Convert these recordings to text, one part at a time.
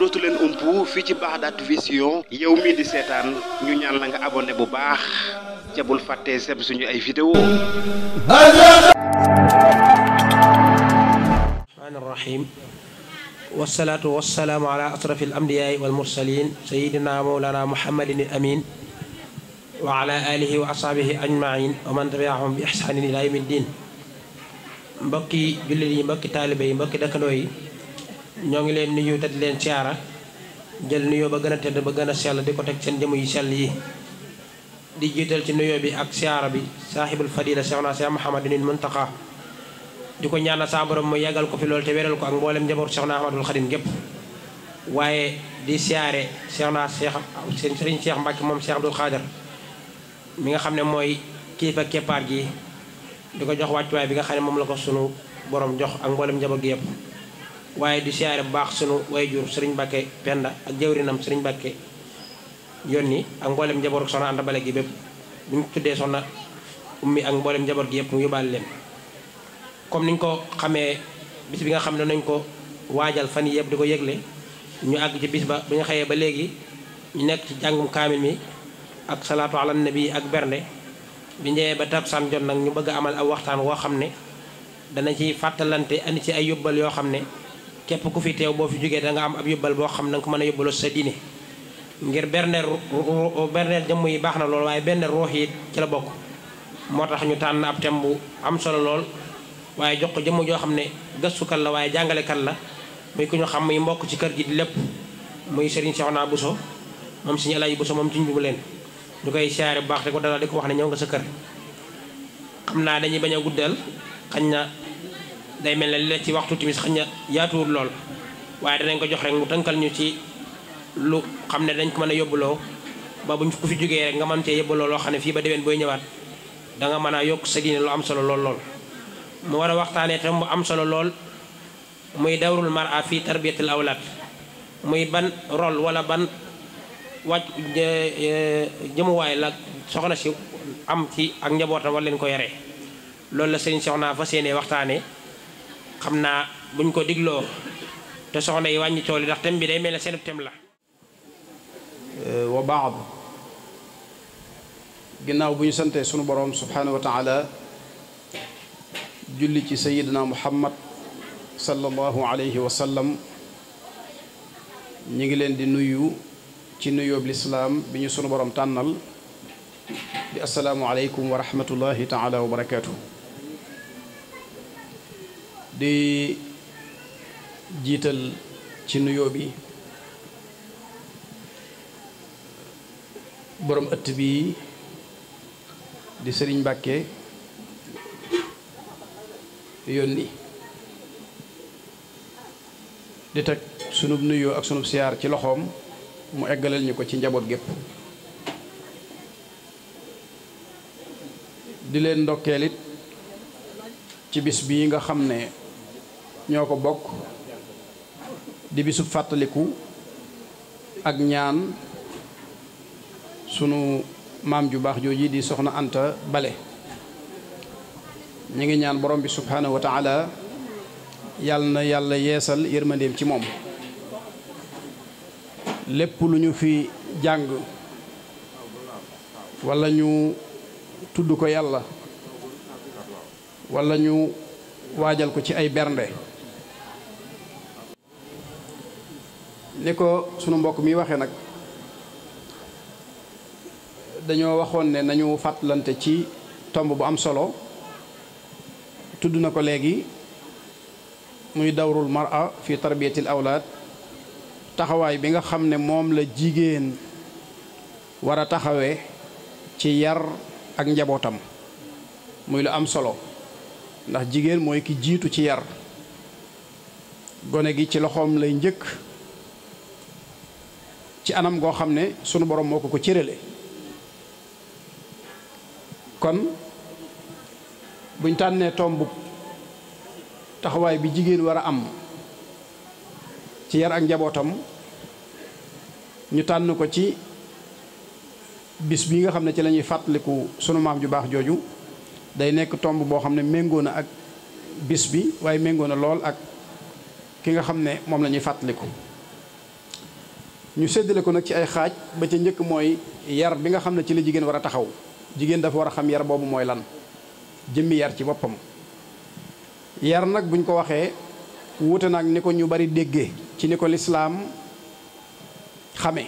dootu leen umpu fii ci Baghdad Vision yow mii di seetaan ñu ñaan la nga abonné bu baax ca bul fàttee sem suñu ay vidéo rahim wasalaatu wasalaamu ala asrafi alambiyaai walmursalin sayidina mawlana muhammadin al amin wa ala alihi wa ashabihi ajmain wa man tabiahum bi ihsanin ila yawmi ddin mbokki jullit yi mbokki taalibe yi mbokki dëkkandoo yi ñoo ngi leen nuyu te di leen siyaara jël nuyoo ba gën a tedd ba gën a sell di ko teg seen jëmm yu sell yi di jiital ci nuyoo bi ak siyaara bi saahibul fadila Cheikhna Cheikh Mouhamadul Muntaqa di ko ñaanal saa borom mu yàggal ko fi loolu te wéral ko ak mboolem njaboot Cheikhna Ahmadul Xadim gépp waaye di siyaare Cheikhna Sëriñ Cheikh Mbacke moom Cheikh Abdoul Khadir mi nga xam ne mooy kilifa keppaar gi di ko jox wàccuwaay bi nga xam ne moom la ko sunu borom jox ak mboolem njaboot gi yëpp waaye di siyaare bu baax sunu wayjur Sëriñ Mbacke Penda ak jawrinam Sëriñ Mbacke yónni ak mboolem njaboot soxna Anta Bale gi bépp bu ñu tuddee soxna ummi ak mboolem njaboot gi yëpp mu yóbbaale leen comme niñ ko xamee bis bi nga xam ne nañ ko waajal fan yii yëpp di ko yëgle ñu àgg ci bis ba bu ñu xëyee ba léegi ñu nekk ci jàngum kaamil mi ak salaatu ala nabi ak bernde bi njëwee ba takkusaan jot nag ñu bëgg a amal aw waxtaan woo xam ne dana ci fàttalante andi ci ay yóbbal yoo xam ne képp ku fi teew boo fi jógee da nga am ab yóbbal boo xam ne danga ko mën a yóbbaloo sa diine ngir berneel jëmm yi baax na lool waaye berneel ruux yi ci la bokk moo tax ñu tànn ab thème bu am solo lool waaye jox ko jëmm joo xam ne gëstukat la waaye jàngalekat la muy ku ñu xam muy mbokk ci kër gi di lépp muy Serigne Cheikhouna Bousso moom Serigne Alaji Bousso moom ci njubu leen ñu koy siyaare bu baax te ko dalal di ko wax ne ñëw nga sa kër xam naa dañuy bañ a guddal xañ na day mel ne li la ci waxtu timis xañ na yaatuwul lool waaye danañ ko jox rek mu tënkal ñu ci lu xam ne dañ ko mën a yóbbuloo ba buñ ku fi jógee rek nga mën cee yóbbuloo loo xam ne fii ba déwén booy ñëwaat da nga mën a yokk sa diine lu am solo lool mu war a waxtaanee tam mu am solo lool muy dawrul mar'a fi tarbiyatil awlaad muy ban rôle wala ban wàcc jëmuwaay la soxna si am ci ak njabootam wala leen ko yaree loolu la sëriñ soxna fa séenee waxtaanee xam naa buñ ko digloo te soxna yi wàññi tool yi ndax thème bi day mel ne seen thème la. wa baad ginnaaw bu ñu santee sunu borom subhanahu wa taala julli ci sayidina muhammad sallallahu alayhi wa sallam ñi ngi leen di nuyu ci nuyoob lislaam bi ñu sunu borom tànnal di asalaamu aleykum wa rahmatullahi taala wa barakaatu. di jiital ci nuyoo bi borom ëtt bi di Sëriñ Mbàkke yónni di teg sunub nuyoo ak sunub siyaar ci loxoom mu eggaleel ñu ko ci njaboot gépp di leen ndokkeel it ci bis bii nga xam ne ñoo ko bokk di bisub fàttaliku ak ñaan sunu maam ju baax jooji di soxna Anta Bale ñu ngi ñaan borom bi subhanahu wa taala yàlla na yàlla yeesal yërmandeem ci moom lépp lu ñu fi jàng wala ñu tudd ko yàlla wala ñu waajal ko ci ay bernde ni ko sunu mbokk mi waxee nag dañoo waxoon ne nañu fàttalante ci tomb bu am solo tudd na ko léegi muy dawrul mar'a fi tarbiyatil awlaad taxawaay bi nga xam ne moom la jigéen war a taxawee ci yar ak njabootam muy lu am solo ndax jigéen mooy ki jiitu ci yar gone gi ci loxoom lay njëkk ci anam goo xam ne sunu borom moo ko cërale kon buñ tànnee tomb taxawaay bi jigéen war a am ci yar ak njabootam ñu tànn ko ci bis bi nga xam ne ci la ñuy fàttaliku sunu maam ju baax jooju day nekk tomb boo xam ne méngoo na ak bis bi waaye méngoo na lool ak ki nga xam ne moom la ñuy fàttaliku ñu séddale ko nag ci ay xaaj ba ca njëkk mooy yar bi nga xam ne ci la jigéen war a taxaw. jigéen dafa war a xam yar boobu mooy lan jëmmi yar ci boppam. yar nag buñ ko waxee wuute nag ni ko ñu bari déggee ci ni ko lislaam xame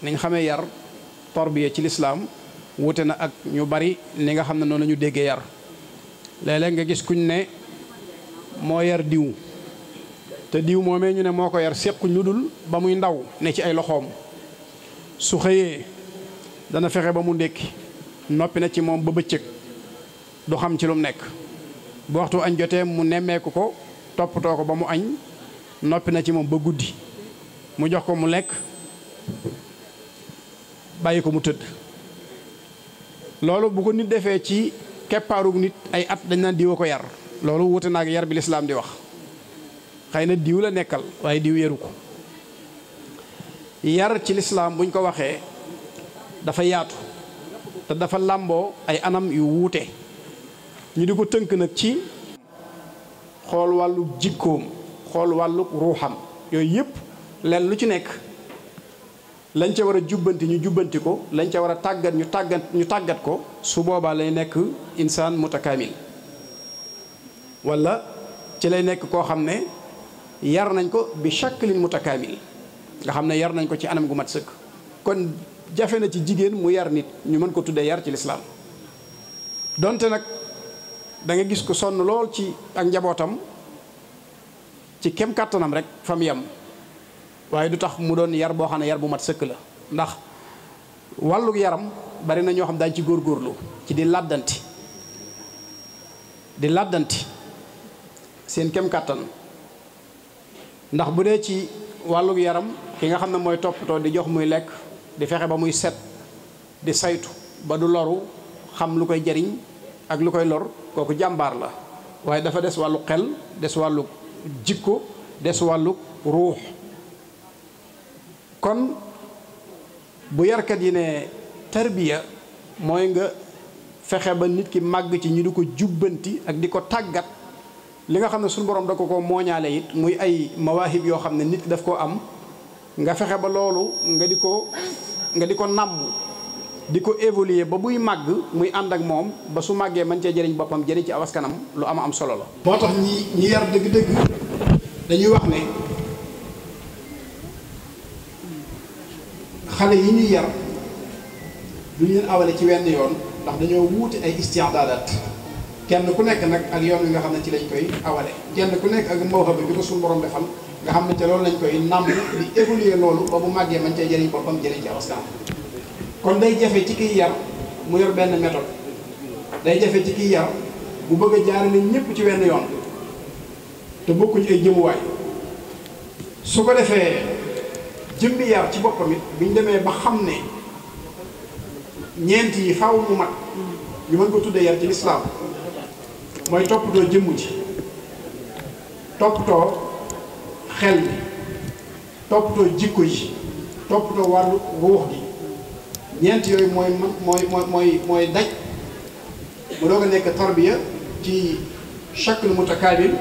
niñ xamee yar tarbiya ci lislaam wuute na ak ñu bari ni nga xam ne noonu la ñu déggee yar. léeg-léeg nga gis kuñ ne moo yar diw te diw moomee ñu ne moo ko yar séquñ lu dul ba muy ndaw ne ci ay loxoom su xëyee dana fexe ba mu ndékki noppi na ci moom ba bëccëg du xam ci lu mu nekk bu waxtu añ jotee mu nemmeeku ko toppatoo ko ba mu añ noppi na ci moom ba guddi mu jox ko mu lekk bàyyi ko mu tëdd. loolu bu ko nit defee ci keppaarug nit ay at dañ naan diwa ko yar loolu wuute na ak yar bi lislaam di wax. xëy na diw la nekkal waaye diw yaru ko. yar ci lislaam buñ ko waxee dafa yaatu te dafa làmboo ay anam yu wuute ñu di ko tënk nag ci xool wàllu jikkoom xool wàllu ruuxam yooyu yëpp leen lu ci nekk lañ ca war a jubbanti ñu jubbanti ko lañ ca war a tàggat ñu tàggat ko su boobaa lay nekk insaan mutakaamil wala ci lay nekk koo xam ne yar nañ ko bi shaklin mutakaamil nga xam ne yar nañ ko ci anam gu mat sëkk. kon jafe na ci jigéen mu yar nit ñu mën ko tuddee yar ci lislaam donte nag da nga gis ko sonn lool ci ak njabootam ci kem kàttanam rek fam yem waaye du tax mu doon yar boo xam ne yar bu mat sëkk la. ndax wàlluk yaram bari na ñoo xam daañu ci góorgóorlu ci di làddanti seen kem kàttan. ndax bu dee ci wàlluk yaram ki nga xam ne mooy toppatoo di jox muy lekk di fexe ba muy set di saytu ba du loru xam lu koy jariñ ak lu koy lor kooku jàmbaar la waaye dafa des wàllu xel des wàllu jikko des wàllu ruux. kon bu yarkat yi ne tarbiya mooy nga fexe ba nit ki màgg ci ñu di ko jubbanti ak di ko tàggat li nga xam ne suñu borom da ko mooñaale it muy ay mawaahib yoo xam ne nit ki daf koo am nga fexe ba loolu nga di ko nàmm di ko évoluer ba buy màgg muy ànd ak moom ba su màggee mën cee jëriñ boppam jëriñ ci awaskanam lu am solo la. moo tax ñi yar dëgg-dëgg dañuy wax ne xale yi ñuy yar duñu leen awale ci wenn yoon ndax dañoo wuute ay istiadaat kenn ku nekk nag ak yoon wi nga xam ne ci lañ koy awale kenn ku nekk ak mawhaba bi ko suñu borom defal nga xam ne te loolu lañ koy nàmm di évoluer loolu ba bu màggee mën cee jëriñ boppam jëriñ ci awaskanam. kon day jafe ci kiy yar mu yor benn méthode day jafe ci kiy yar bu bëgg a jaarale ñëpp ci wenn yoon te bokkuñ ay jëmuwaay su ko defee jëmmi yar ci boppam it biñ demee ba xam ne ñeent yi faaw mu mat ñu mën ko tuddee yar ci lislaam mooy toppatoo jëmm ji toppatoo xel bi toppatoo jikko yi toppatoo wàllu ruux gi ñeent yooyu mooy daj mu doog a nekk tarbiya ci shakl mutakaabil.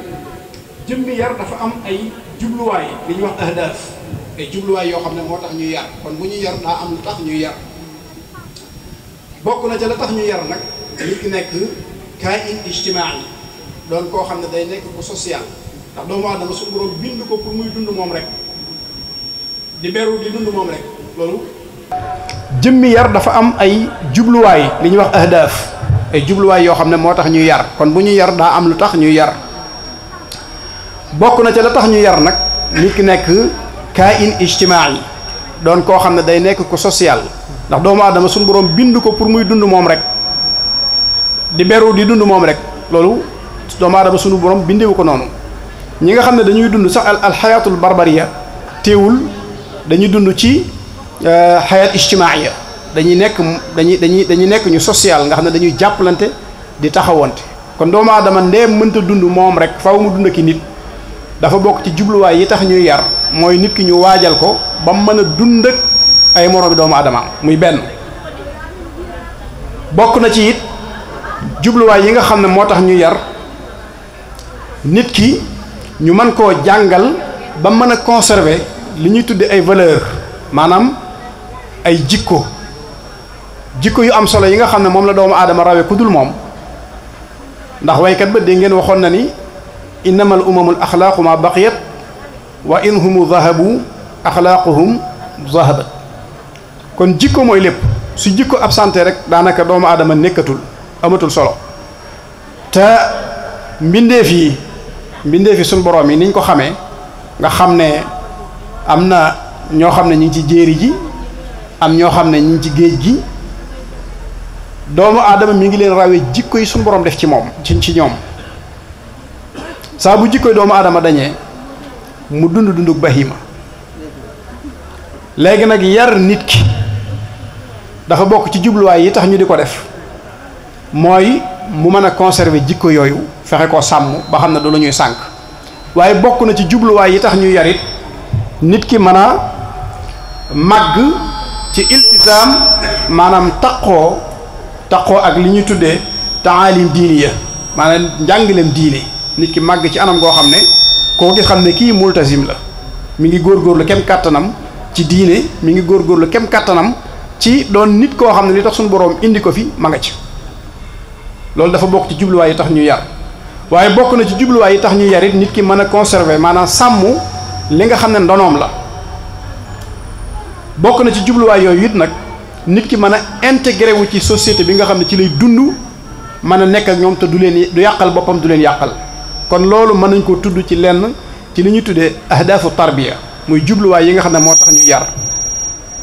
jëmmi yar dafa am ay jubluwaay li ñuy wax ahdaaf ay jubluwaay yoo xam ne moo tax ñuy yar kon bu ñuy yar daa am lu tax ñuy yar bokk na ca la tax ñuy yar nag nit ki nekk kaa'in ijtimaai doon koo xam ne day nekk bu social ndax doomu aadama suñu borom bind ko pour muy dund moom rek di beru di dund moom rek loolu. jëmmi yar dafa am ay jubluwaay li ñuy wax ahdaaf ay jubluwaay yoo xam ne moo tax ñuy yar kon bu ñuy yar daa am lu tax ñuy yar bokk na ca la tax ñuy yar nag nit ki nekk kaa'in ijtimaai doon koo xam ne day nekk ku social ndax doomu aadama suñu borom bind ko pour muy dund moom rek di beru di dund moom rek loolu doomu aadama suñu borom bindewu ko noonu. ñi nga xam ne dañuy dund sax al xayaatul barbariya teewul dañuy dund ci xayaat ijtimaaiya dañuy nekk ñu social nga xam ne dañuy jàppalante di taxawante kon doomu aadama ndeem mënta dund moom rek faw mu dund ki nit dafa bokk ci jubluwaay yi tax ñuy yar mooy nit ki ñu waajal ko ba mu mën a dund ak ay moroomi doomu aadama muy benn. bokk na ci it jubluwaay yi nga xam ne moo tax ñuy yar nit ki ñu mën koo jàngal ba mën a conserver li ñuy tudde ay valeur maanaam ay jikko yu am solo yi nga xam ne moom la doomu aadama rawe ku dul moom ndax waykat ba dégg ngeen waxoon na ni innamal umamul axlaaqu ma baqiyat wa in humu zahabu axlaaquhum zahabat kon jikko mooy lépp su jikko absenté rek daanaka doomu aadama nekkatul amatul solo te mbindeef yi suñ boroom yi niñ ko xamee nga xam ne am na ñoo xam ne ñu ngi ci jéeri ji am ñoo xam ne ñu ngi ci géej gi doomu aadama mi ngi leen rawee jikko yi suñ boroom def ci moom ci ñoom saa bu jikkoy doomu aadama dañee mu dunduk bahima léegi nag yar nit ki dafa bokk ci jubluwaay yi tax ñu di ko def mooy mu mën a conserver jikko yooyu fexe koo sàmm ba xam ne du la ñuy sànk waaye bokk na ci jubluwaay yi tax ñu yarit nit ki mën a màgg ci iltisaam maanaam taqoo ak li ñuy tuddee taalim diiniya maanaam njàngaleem diine nit ki màgg ci anam goo xam ne koo gis xam ne kii multasim la mi ngi góorgóorlu kem kàttanam ci diine mi ngi góorgóorlu kem kàttanam ci doon nit koo xam ne li tax suñu boroom indi ko fi ma nga ci loolu dafa bokk ci jubluwaay yi tax ñu yar waaye bokk na ci jubluwaay yi tax ñu yar it nit ki mën a conserver maanaam sàmm li nga xam ne ndonoom la bokk na ci jubluwaay yooyu it nag nit ki mën a intégré wu ci société bi nga xam ne ci lay dund mën a nekk ak ñoom te du yàqal boppam du leen yàqal kon loolu mën nañ koo tudd ci lenn ci li ñuy tuddee ahdaafu tarbiya muy jubluwaay yi nga xam ne moo tax ñu yar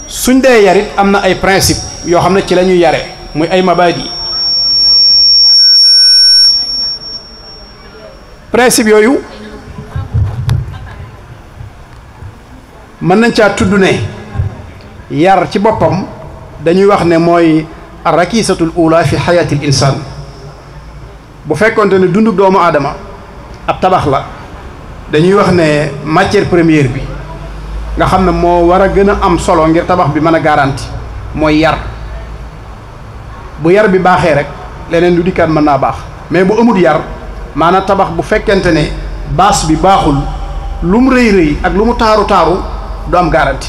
suñ dee yarit am na ay principe yoo xam ne ci la ñuy yaree muy ay mabaadi principe yooyu mën nañ caa tudd ne yar ci boppam dañuy wax ne mooy rakisatul ula fi xayatil insaan bu fekkonte ne dunduk doomu aadama ab tabax la dañuy wax ne matière première bi nga xam ne moo war a gën a am solo ngir tabax bi mën a garanti mooy yar bu yar bi baaxee rek leneen lu dikkaat mën naa baax mais bu amul yar maanaam tabax bu fekkente ne baas bi baaxul lu mu rëy rëy ak lu mu taaru taaru du am garanti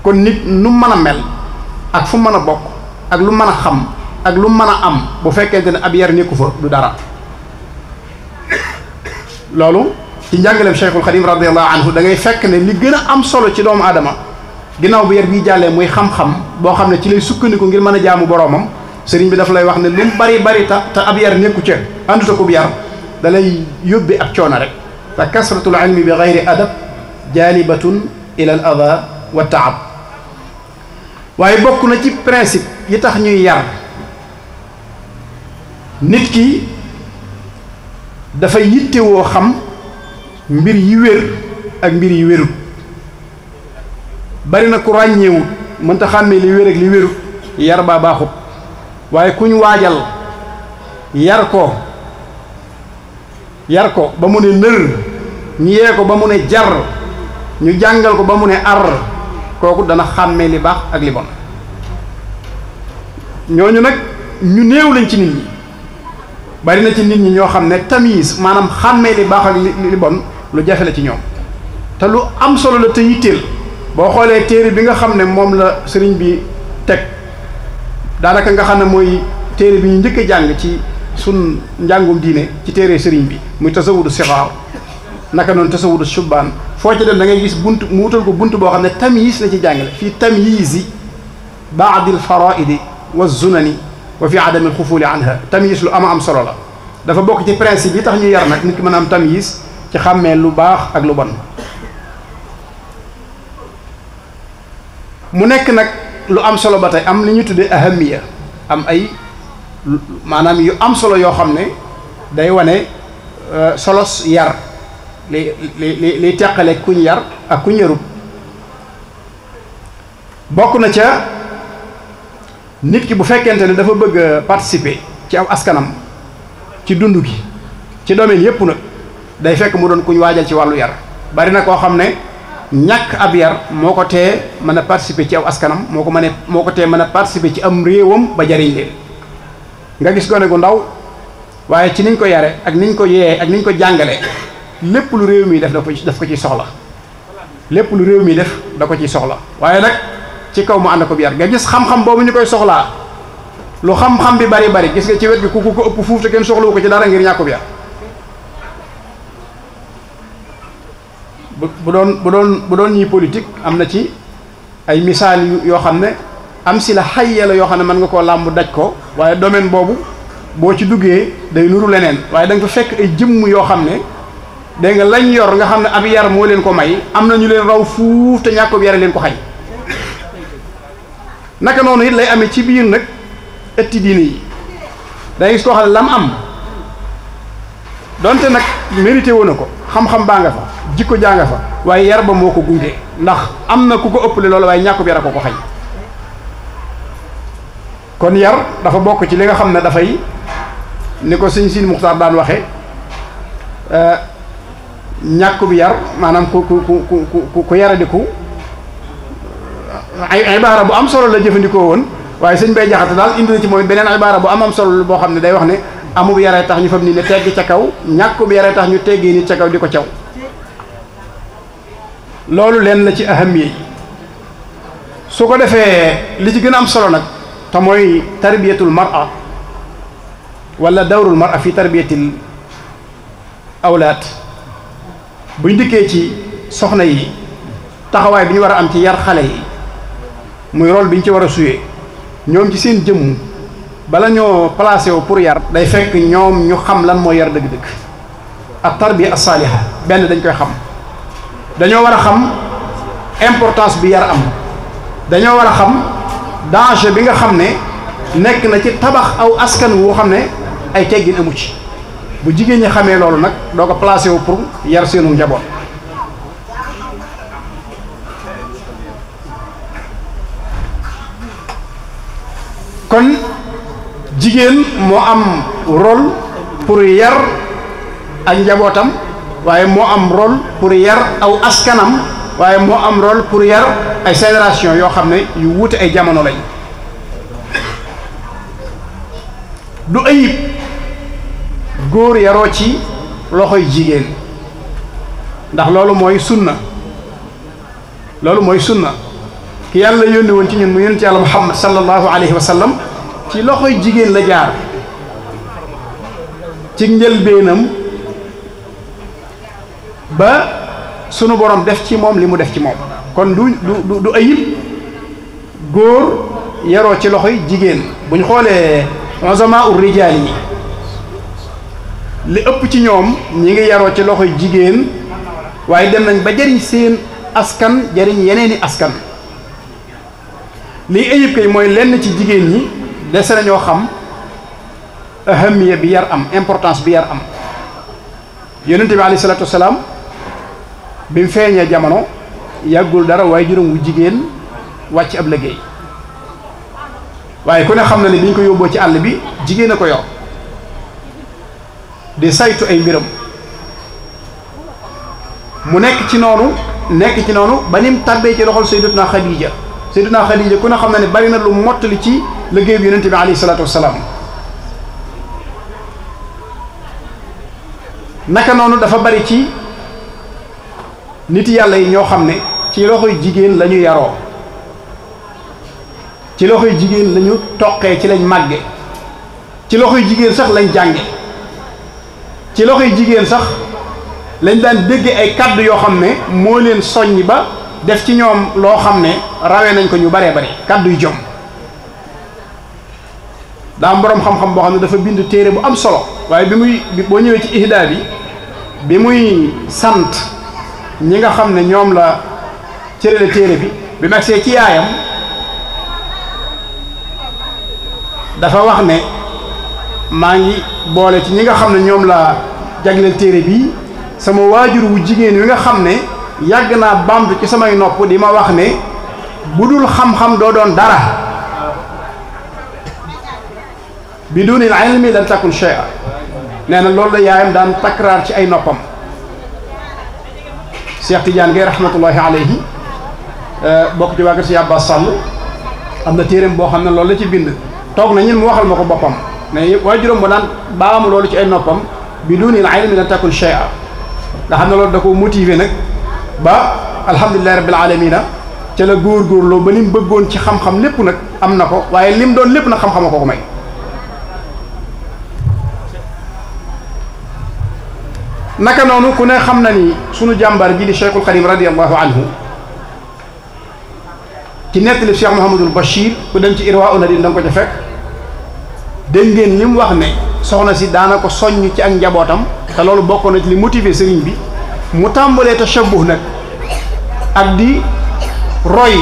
kon nit nu mën a mel ak fu mën a bokk ak lu mën a xam ak lu mën a am bu fekkente ne ab yar nekku fa du dara loolu ci njàngaleem Cheikhul Khadim radiyallahu anhu da ngay fekk ne li gën a am solo ci doomu aadama ginnaaw bu yar bii jàllee muy xam-xam boo xam ne ci lay sukkandiku ngir mën a jaamu boroomam sëriñ bi daf lay wax ne lu mu bari bari te ab yar nekku ca ànduta ko bu yar da lay yóbbe ab coono rek fa kasratul ilmi bi gayri adab jaalibatun ila al ada wa taab waaye bokk na ci principe yi tax ñuy yar nit ki dafa yittewoo xam mbir yi wér ak mbir yi wérut bari na ku ràññeewut mënta xàmmee li wér ak li wérut yar baa baaxut waaye ku ñu waajal yar ko ba mu ne nër ñu yee ko ba mu ne jar ñu jàngal ko ba mu ne ar kooku dana xàmmee li baax ak li bon ñooñu nag ñu néew lañ ci nit ñi bari na ci nit ñi ñoo xam ne tamise maanaam xàmmee li baax ak li bon lu jafe la ci ñoom te lu am solo la te yitteel boo xoolee téere bi nga xam ne moom la sëriñ bi teg daanaka nga xam ne mooy téere bi ñu njëkk a jàng ci sun njàngum diine ci téere sëriñ bi muy tasawudu sixaar naka noonu tasawudu shubbaan foo ci dem da ngay gis bunt mu wutal ko bunt boo xam ne tamyiz la ci jàngale fii tamyizi baadil faraidi wa zunani wa fi adamil xufuuli anha tamyiz lu am solo la dafa bokk ci principe yi tax ñu yar nag nit ki mën a am tamyiz ci xàmmee lu baax ak lu bon mu nekk nag lu am solo ba tey am li ñu tuddee ahamiya am ay maanaam yu am solo yoo xam ne day wane solos yar li teqale kuñ yar ak kuñ yarut bokk na ca nit ki bu fekkente ne dafa bëgg a participer ci aw askanam ci dund gi ci domaine yépp nag day fekk mu doon kuñ waajal ci wàllu yar bari na koo xam ne ñàkk ab yar moo ko tee mën a participer ci aw askanam moo ko tee mën a participer ci am réewam ba jariñ leen nga gis gone gu ndaw waaye ci niñ ko yare ak niñ ko yee ak niñ ko jàngale lépp lu réew mi daf ko ci soxla lépp lu réew mi def da ko ciy soxla waaye nag ci kaw mu ànd ko bi yar nga gis xam-xam boobu ñu koy soxlaa lu xam-xam bi bari bari gis nga ci wet gi ku ko ëpp fuuf te kenn soxlawu ko ci dara ngir ñàkk bi yar bu doon ñuy politique am na ci ay misaal yoo xam ne am si la xayya la yoo xam ne mën nga koo làmb daj ko waaye domaine boobu boo ci duggee day nuru leneen waaye da nga fa fekk ay jëmm yoo xam ne dégg nga lañ yor nga xam ne ab yar moo leen ko may am na ñu leen raw fuuf te ñàkk bi yar leen ko xañ naka noonu it lay amee ci biir nag ëtti diine yi da gis koo xam ne lam am donte nag mérité woon na ko xam-xam baa nga fa jikko jaa nga fa waaye yar ba moo ko gunge ndax am na ku ko ëppale loolu waaye ñàkk bi yar a ko xañ kon yar dafa bokk ci li nga xam ne dafay ni ko sëñ Sidi Muxtaar daan waxe ñàkk bi yar maanaam ku yaradiku ay ibaara bu am solo la jëfandikoo woon waaye sëñ Bay Jaxate daal indi na ci mooy beneen ibaara bu am solo boo xam ne day wax ne amub yaree tax ñu fam ni ne tegg ca kaw ñàkk bi yaree tax ñu teggee nit ca kaw di ko caw loolu leen la ci ahamiye yi su ko defee li ci gën a am solo nag te mooy tarbiyatul mar'a wala dawrul mar'a fi tarbiyatil awlaad buñ dikkee ci soxna yi taxawaay bi ñu war a am ci yar xale yi muy rôle bi ñu ci war a suyee ñoom ci seen jëmm bala ñoo placé wu pour yar day fekk ñoom ñu xam lan mooy yar dëgg-dëgg ak tarbiya as-saaliha benn dañ koy xam dañoo war a xam importance bi yar am dañoo war a xam danger bi nga xam ne nekk na ci tabax aw askan woo xam ne ay teggin amu ci bu jigéen ñi xamee loolu nag doo ko placé wu pour yar seenu njaboot kon jigéen moo am rôle pour yar ak njabootam waaye moo am rôle pour yar aw askanam waaye moo am rôle pour yar ay génération yoo xam ne yu wuute ay jamono lañ du ayib góor yaroo ci loxoy jigéen ndax loolu mooy sunna ki yàlla yónni woon ci ñun mu yónni ci yàlla Muhammad sallallahu alayhi wa sallam ci loxoy jigéen la jaar ci njëlbeenam ba sunu borom def ci moom li mu def ci moom kon du ayib góor yaroo ci loxoy jigéen bu ñu xoolee uzama ur rijaal yi li ëpp ci ñoom ñi ngi yaroo ci loxoy jigéen waaye dem nañ ba jariñ seen askan jariñ yeneeni askan liy ayib kay mooy lenn ci jigéen ñi dese nañoo xam ahamiya bi yar am importance bi yar am yonente bi alayhi salaatu wasalaam bi mu feeñee jamono yàggul dara waaye juróom wu jigéen wàcc ab liggéey waaye ku ne xam na ne bi ñu ko yóbboo ci àll bi jigéen a ko yor di saytu ay mbiram mu nekk ci noonu ba nim tàbbee ci loxol sayyidatuna Xadiija ku ne xam na ne bari na lu mottali ci liggéey bi yonente bi alayhi salaatu wasalaam naka noonu dafa bari ci nit yàlla yi ñoo xam ne ci loxoy jigéen la ñu yaroo ci loxoy jigéen la ñu toqee ci lañ màgge ci loxoy jigéen sax lañ jànge ci loxoy jigéen sax lañ daan dégge ay kàddu yoo xam ne moo leen soññ ba def ci ñoom loo xam ne rawee nañ ko ñu baree bari kàddu yu jom daa am boroom xam-xam boo xam ne dafa bind téere bu am solo waaye boo ñëwee ci ihdaa bi muy sant ñi nga xam ne ñoom la cërale téere bi mu agsee ci yaayam dafa wax ne maa ngi boole ci ñi nga xam ne ñoom la jagleel téere bi sama waajur wu jigéen wi nga xam ne yàgg naa bamtu ci samay nopp di ma wax ne bu dul xam-xam doo doon dara bidunil ilmi lan takun shay'a nee na loolu la yaayam daan takraar ci ay noppam Cheikh Tidiane Gaye rahmatullahi alayhi bokk ci waa kër si Abbas Sall am na téereem boo xam ne loolu la ci bind toog na ñun mu waxal ma ko boppam ne waajuram mu daan baamu loolu ci ay noppam bidunil ilmi lan takun shay'a nga xam ne loolu da ko motivé nag ba alhamdulilahi rabbil alamina ca la góorgóorloo ba lim bëggoon ci xam-xam lépp nag am na ko waaye lim doon lépp nag xam-xama ko may naka noonu ku ne xam na ni sunu jàmbaar ji di Cheikhul Xadim radiyallahu anhu ci nettali Cheikh Mouhamadul Bachir ku dem ci Irwa Unadin da nga ko ca fekk dégg ngeen li mu wax ne soxna si daana ko soññ ci ak njabootam te loolu bokk na ci li motivé sëriñ bi mu tàmbalee tashabbuh nag ak di roy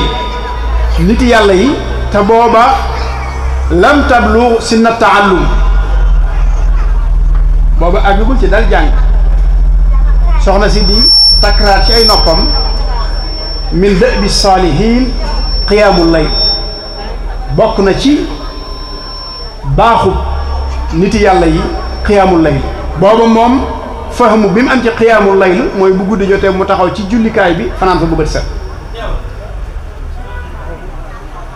nit yàlla yi te booba lam tablu sinna taallum booba àggagul ci dal jàng soxna si di takraar ci ay noppam min da'bi saalihiin qiyaamul layl bokk na ci baaxu niti yàlla yi qiyaamul layl booba moom fahmu bi mu am ci qiyaamul layl mooy bu guddi jotee mu taxaw ci jullikaay bi fanaan fa bu bët set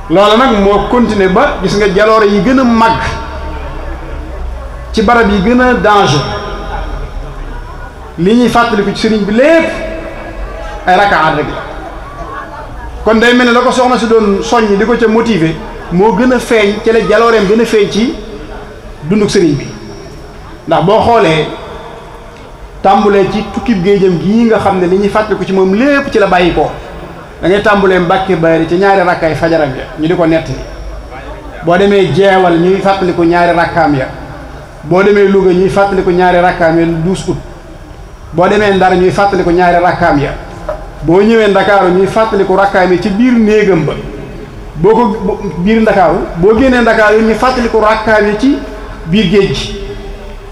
loola nag moo continuer ba gis nga jaloore yi gën a màgg ci barab yi gën a danger li ñuy fàttaliku ci sëriñ bi lépp ay rakaat rek la kon day mel ne la ko soxna si doon soññ di ko ca motiver moo gën a feeñ ci la jalooreem gën a feeñ ci dunduk sëriñ bi ndax boo xoolee tàmbulee ci tukkib géejam gii nga xam ne li ñuy fàttaliku ci moom lépp ci la bàyyi ko da ngay tàmbulee Mbàkke Bari ci ñaari rakkaay fajaram ya ñu di ko nettali boo demee jeewal ñuy fàttaliku ñaari rakkaam ya boo demee Louga ñuy fàttaliku ñaari rakkaam ya 12 août boo demee Ndar ñuy fàttaliku ñaari rakkaam ya boo ñëwee Ndakaaru ñuy fàttaliku rakkaam yi ci biir néegam ba boo ko biir Ndakaaru boo génnee Ndakaaru ñuy fàttaliku rakkaam yi ci biir géej gi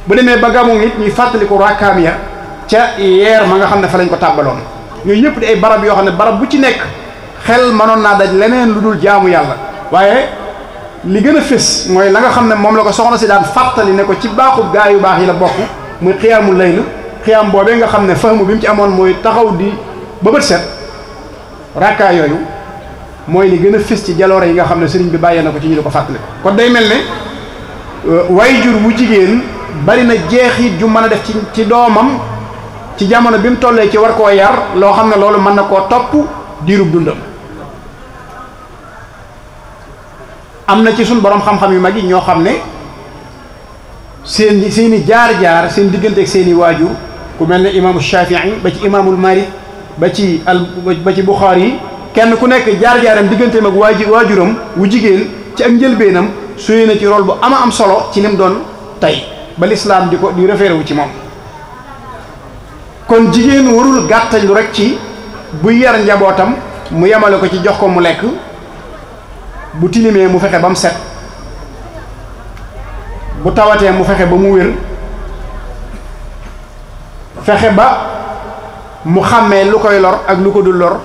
bu demee ba Gabon it ñuy fàttaliku rakkaam ya ca yeer ma nga xam ne fa lañ ko tàbbaloon yooyu yëpp di ay barab yoo xam ne barab bu ci nekk xel mënoon naa daj leneen lu dul jaamu yàlla waaye li gën a fés mooy la nga xam ne moom la ko soxna si daan fàttali ne ko ci baaxub gaa yu baax yi la bokk muy xiyaamul layl xiyaam boobee nga xam ne fahmu bi mu ci amoon mooy taxaw di ba bët set rakkaa yooyu mooy li gën a fés ci jaloore yi nga xam ne sëriñ bi bàyyee na ko ci ñu di ko fàttali kon day mel ne waajur wu jigéen bari na jeexit ju mën a def ci doomam ci jamono bi mu tollee ci war koo yar loo xam ne loolu mën na koo topp diirub dundam am na ci suñ borom xam-xam yu mag yi ñoo xam ne seeni jaar-jaar seen diggante ak seeni waajur ku mel ne imaamu Shafii ba ci imaamul Malik ba ci Buxaari yi kenn ku nekk jaar-jaaram digganteem ak waajuram wu jigéen ci ak njëlbeenam suyee na ci rôle bu ama am solo ci lim doon tey ba lislaam di référé wu ci moom kon jigéen warul gàttañlu rek ci bu yar njabootam mu yemale ko ci jox ko mu lekk bu tilimee mu fexe ba mu set bu tawatee mu fexe ba mu wér fexe ba mu xàmmee lu koy lor ak lu ko dul lor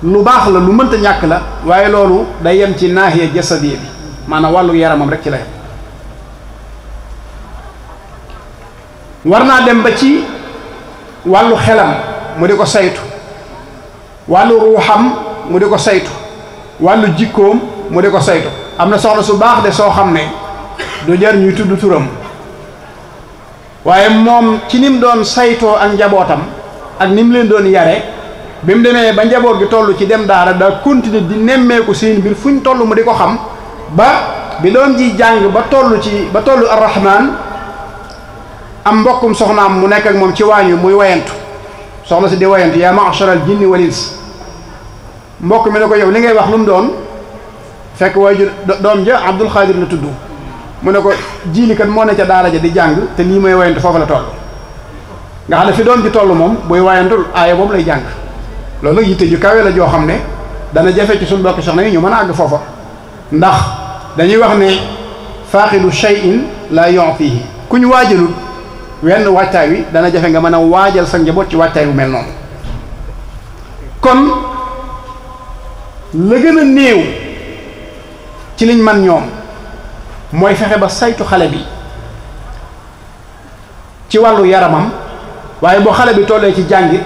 lu baax la lu mënta ñàkk la waaye loolu day yem ci naahiya jasadiya bi maanaam wàllu yaramam rek ci la yem war naa dem ba ci wàllu xelam mu di ko saytu wàllu ruuxam mu di ko saytu wàllu jikkoom mu di ko saytu am na soxna su baax de soo xam ne du jar ñuy tudd turam waaye moom ci ni mu doon saytoo ak njabootam ak ni mu leen doon yare bi mu demee ba njaboot gi toll ci dem daara daa continuer di nemmeeku seen mbir fu ñu toll mu di ko xam ba bi doom ji jàng ba tollu arrahman am mbokkum soxnaam mu nekk ak moom ci waañu muy wayantu soxna si di wayantu yaa ma'sharal jinni wal ins mbokk mi ne ko yow li ngay wax lu mu doon fekk waajur doom ja Abdul Xaadir la tudd mu ne ko jiili kat moo ne ca daara ja di jàng te lii may wayantu foofu la toll nga xam ne fi doom ji toll moom buy wayantu aaya boobu lay jàng loolu nag yitte ju kawe la joo xam ne dana jafe ci suñu mbokki soxna yi ñu mën a àgg foofa ndax dañuy wax ne faaqidu shay'in la yu'tihi ku ñu waajalul wenn waajtaay wi dana jafe nga mën a waajal sa njaboot ci waajtaay bu mel noonu kon la gën a néew ci liñ man ñoom mooy fexe ba saytu xale bi ci wàllu yaramam waaye boo xale bi tollee ci jàngit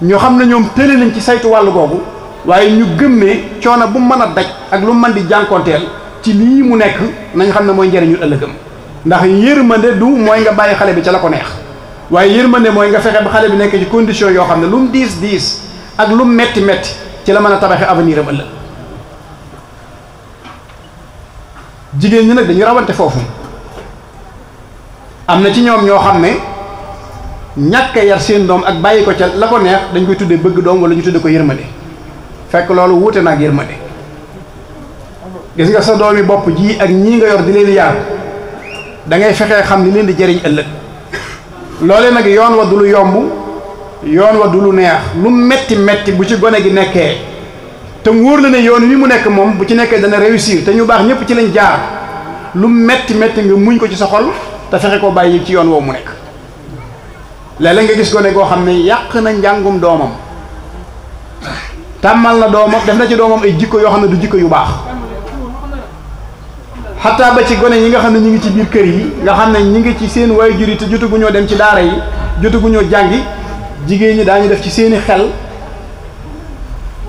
ñoo xam ne ñoom tële nañ ci saytu wàllu googu waaye ñu gëm ne coono bu mën a daj ak lu mën di jànkoonteel ci lii mu nekk nañ xam ne mooy njëriñu ëllëgam ndax yërmande du mooy nga bàyyi xale bi ca la ko neex waaye yërmande mooy nga fexe ba xale bi nekk ci condition yoo xam ne lu mu diis ak lu metti metti ci la mën a tabaxe avenir am ëllëg. jigéen ñi nag dañu rawante foofu am na ci ñoom ñoo xam ne ñàkk a yar seen doom ak bàyyi ko ca la ko neex dañ koy tuddee bëgg doom wala ñu tuddee ko yërmande fekk loolu wuute na ak yërmande. gis nga sa doomi bopp ji ak ñii nga yor di leen yar da ngay fexee xam li leen di jëriñ ëllëg loole nag yoon wa du lu yomb yoon wa du lu neex lu metti metti bu ci gone gi nekkee te mu wóor la ne yoon wi mu nekk moom bu ci nekkee dana réussir te ñu baax ñëpp ci lañ jaar lu metti metti nga muñ ko ci sa xol te fexe ko bàyyi ci yoon woowu mu nekk. léeg-léeg nga gis gone goo xam ne yàq na njàngum doomam tàmmal na doomam def na ci doomam ay jikko yoo xam ne du jikko yu baax xataa ba ci gone yi nga xam ne ñu ngi ci biir kër yi nga xam ne ñu ngi ci seen waajur yi te jotaguñoo dem ci daara yi jotaguñoo jàngi jigéen ñi daañu def ci seeni xel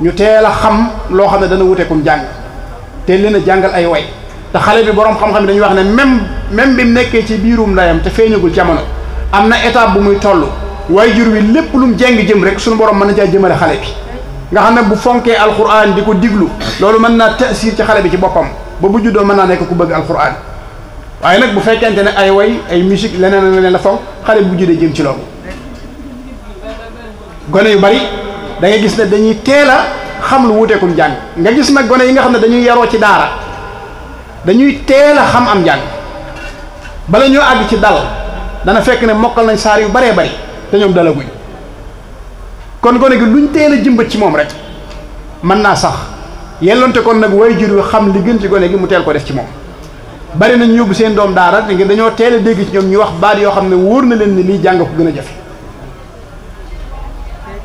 ñu teel a xam loo xam ne dana wuteekum jàng teel leen a jàngal ay way te xale bi boroom xam-xam dañuy wax ne même bi mu nekkee ci biirum ndeyam te feeñagul jamono am na étape bu muy toll waajur wi lépp lu mu jeng jëm rek suñu borom mën na caa jëmale xale bi nga xam ne bu fonkee alquran di ko diglu loolu mën naa taasir ci xale bi ci boppam ba bu juddoo mën naa nekk ku bëgg alquran waaye nag bu fekkente ne ay way ay musique leneen leneen la fonk xale bu juddee jëm ci loolu. gone yu bari da ngay gis ne dañuy teel a xam lu wuteekum jàng nga gis nag gone yi nga xam ne dañuy yaroo ci daara dañuy teel a xam am jàng bala ñoo àgg ci dal dana fekk ne mokkal nañ saar yu baree bari te ñoom dalaguñ kon gone gi luñ teel a jëmbat ci moom rek mën naa sax yellonte kon nag waajur wi xam li gën ci gone gi mu teel ko def ci moom. bari nañ yóbbu seen doom daara ngir dañoo teel a dégg ci ñoom ñu wax baat yoo xam ne wóor na leen ni lii jàng ko gën a jafe.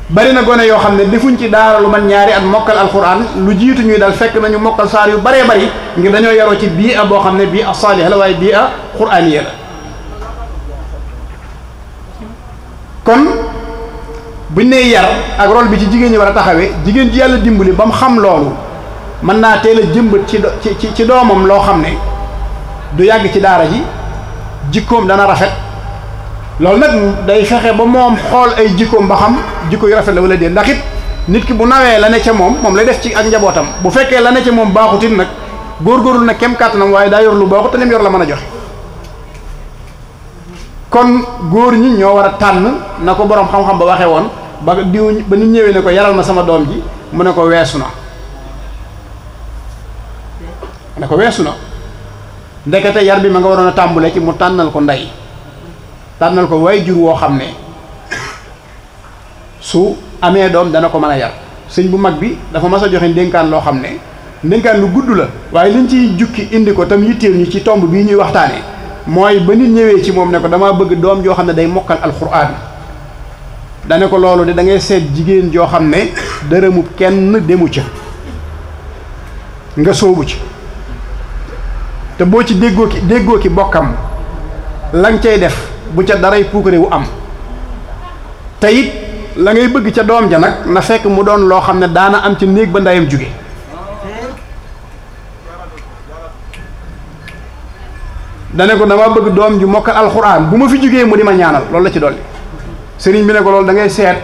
bari na gone yoo xam ne defuñ ci daara lu man ñaari at mokkal alquran lu jiitu ñuy dal fekk nañu mokkal saar yu baree bari ngir dañoo yaroo ci bii a boo xam ne bii a saaliha la waaye bii a quraaniya la. kon buñ nee yar ak rôle bi ci jigéen ñi war a taxawee jigéen ji yàlla dimbali ba mu xam loolu mën naa teel a jëmbat ci doomam loo xam ne du yàgg ci daara ji jikkoom dana rafet. loolu nag day fexe ba moom xool ay jikkoom ba xam jikko yu rafet la wala déet ndax it nit ki bu nawee la ne ca moom lay def ci ak njabootam bu fekkee la ne ca moom baaxut it nag góorgóorlu na kem kàttanam waaye daa yor lu baaxut te lim yor la mën a joxe. kon góor ñi ñoo war a tànn na ko boroom xam-xam ba waxee woon ba nit ñëwee ne ko yaral ma sama doom ji mu ne ko weesu na ndekete yar bi ma nga waroon a tàmbule ci mu tànnal ko ndey tànnal ko waajur woo xam ne su amee doom dana ko mën a yar. sëñ bu mag bi dafa mas a joxe ndénkaan loo xam ne ndénkaan lu gudd la waaye liñ ciy jukki indi ko tam yitteel ñu ci tomb bii ñuy waxtaanee mooy ba nit ñëwee ci moom ne ko damaa bëgg doom joo xam ne day mokkal alxuraan dane ko loolu de da ngay seet jigéen joo xam ne dërëmub kenn demu ca nga soobu ci te boo ci déggoo ki bokkam lañ cay def bu ca daray puukare wu am te it la ngay bëgg ca doom ja nag na fekk mu doon loo xam ne daana am ci néeg ba ndeyam jóge dane ko dama bëgg doom ju mokkal alxuraan bu ma fi jógee mu di ma ñaanal loolu la ci dolli sëriñ bi ne ko loolu da ngay seet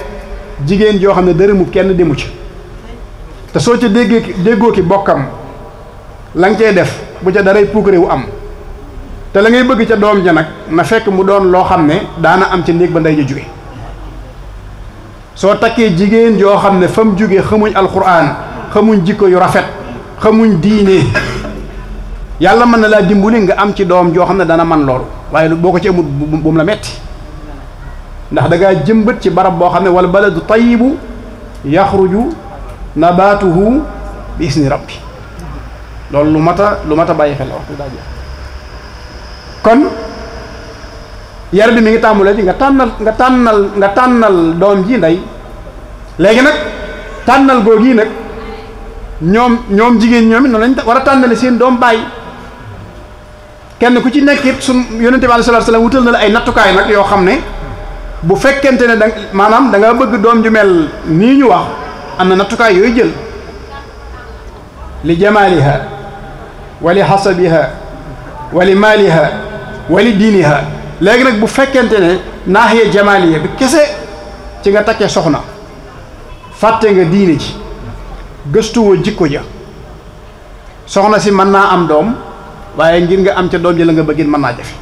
jigéen joo xam ne dërëmu kenn demu ci te soo ca déggoo ki bokkam la nga cay def bu ca daray puukare wu am te la ngay bëgg ca doom ja nag na fekk mu doon loo xam ne daana am ca néeg ba ndey ja jóge soo takkee jigéen joo xam ne fa mu jóge xamuñ alxuraan xamuñ jikko yu rafet xamuñ diine yàlla mën na laa dimbali nga am ci doom joo xam ne dana man loolu waaye boo ko ci amul bu mu la metti ndax da ngaa jëmbat ci barab boo xam ne wal baladu tayyibu yaxruju nabaatuhu bi isni rabbi loolu lu mat a bàyyi xel la waxtu daa jeex kon yar bi mi ngi tàmbulee ci nga tànnal doom ji ndey léegi nag tànnal googu nag ñoom jigéen ñoom it noonu lañ war a tànnale seen doom bàyyi kenn ku ci nekk it sun yonente bi alayhi salaatu salaam wutal na la ay nattukaay nag yoo xam ne bu fekkente ne maanaam da nga bëgg doom ju mel nii ñu wax am na nattukaay yooyu jël li jamaaliha wa li hasabiha wa li maaliha wa li diiniha léegi nag bu fekkente ne naaxiya jamaaliya bi kese ci nga takkee soxna fàtte nga diine ji gëstuwoo jikko ja soxna si mën naa am doom waaye ngir nga am ca doom ji la nga bëggin mën naa jafe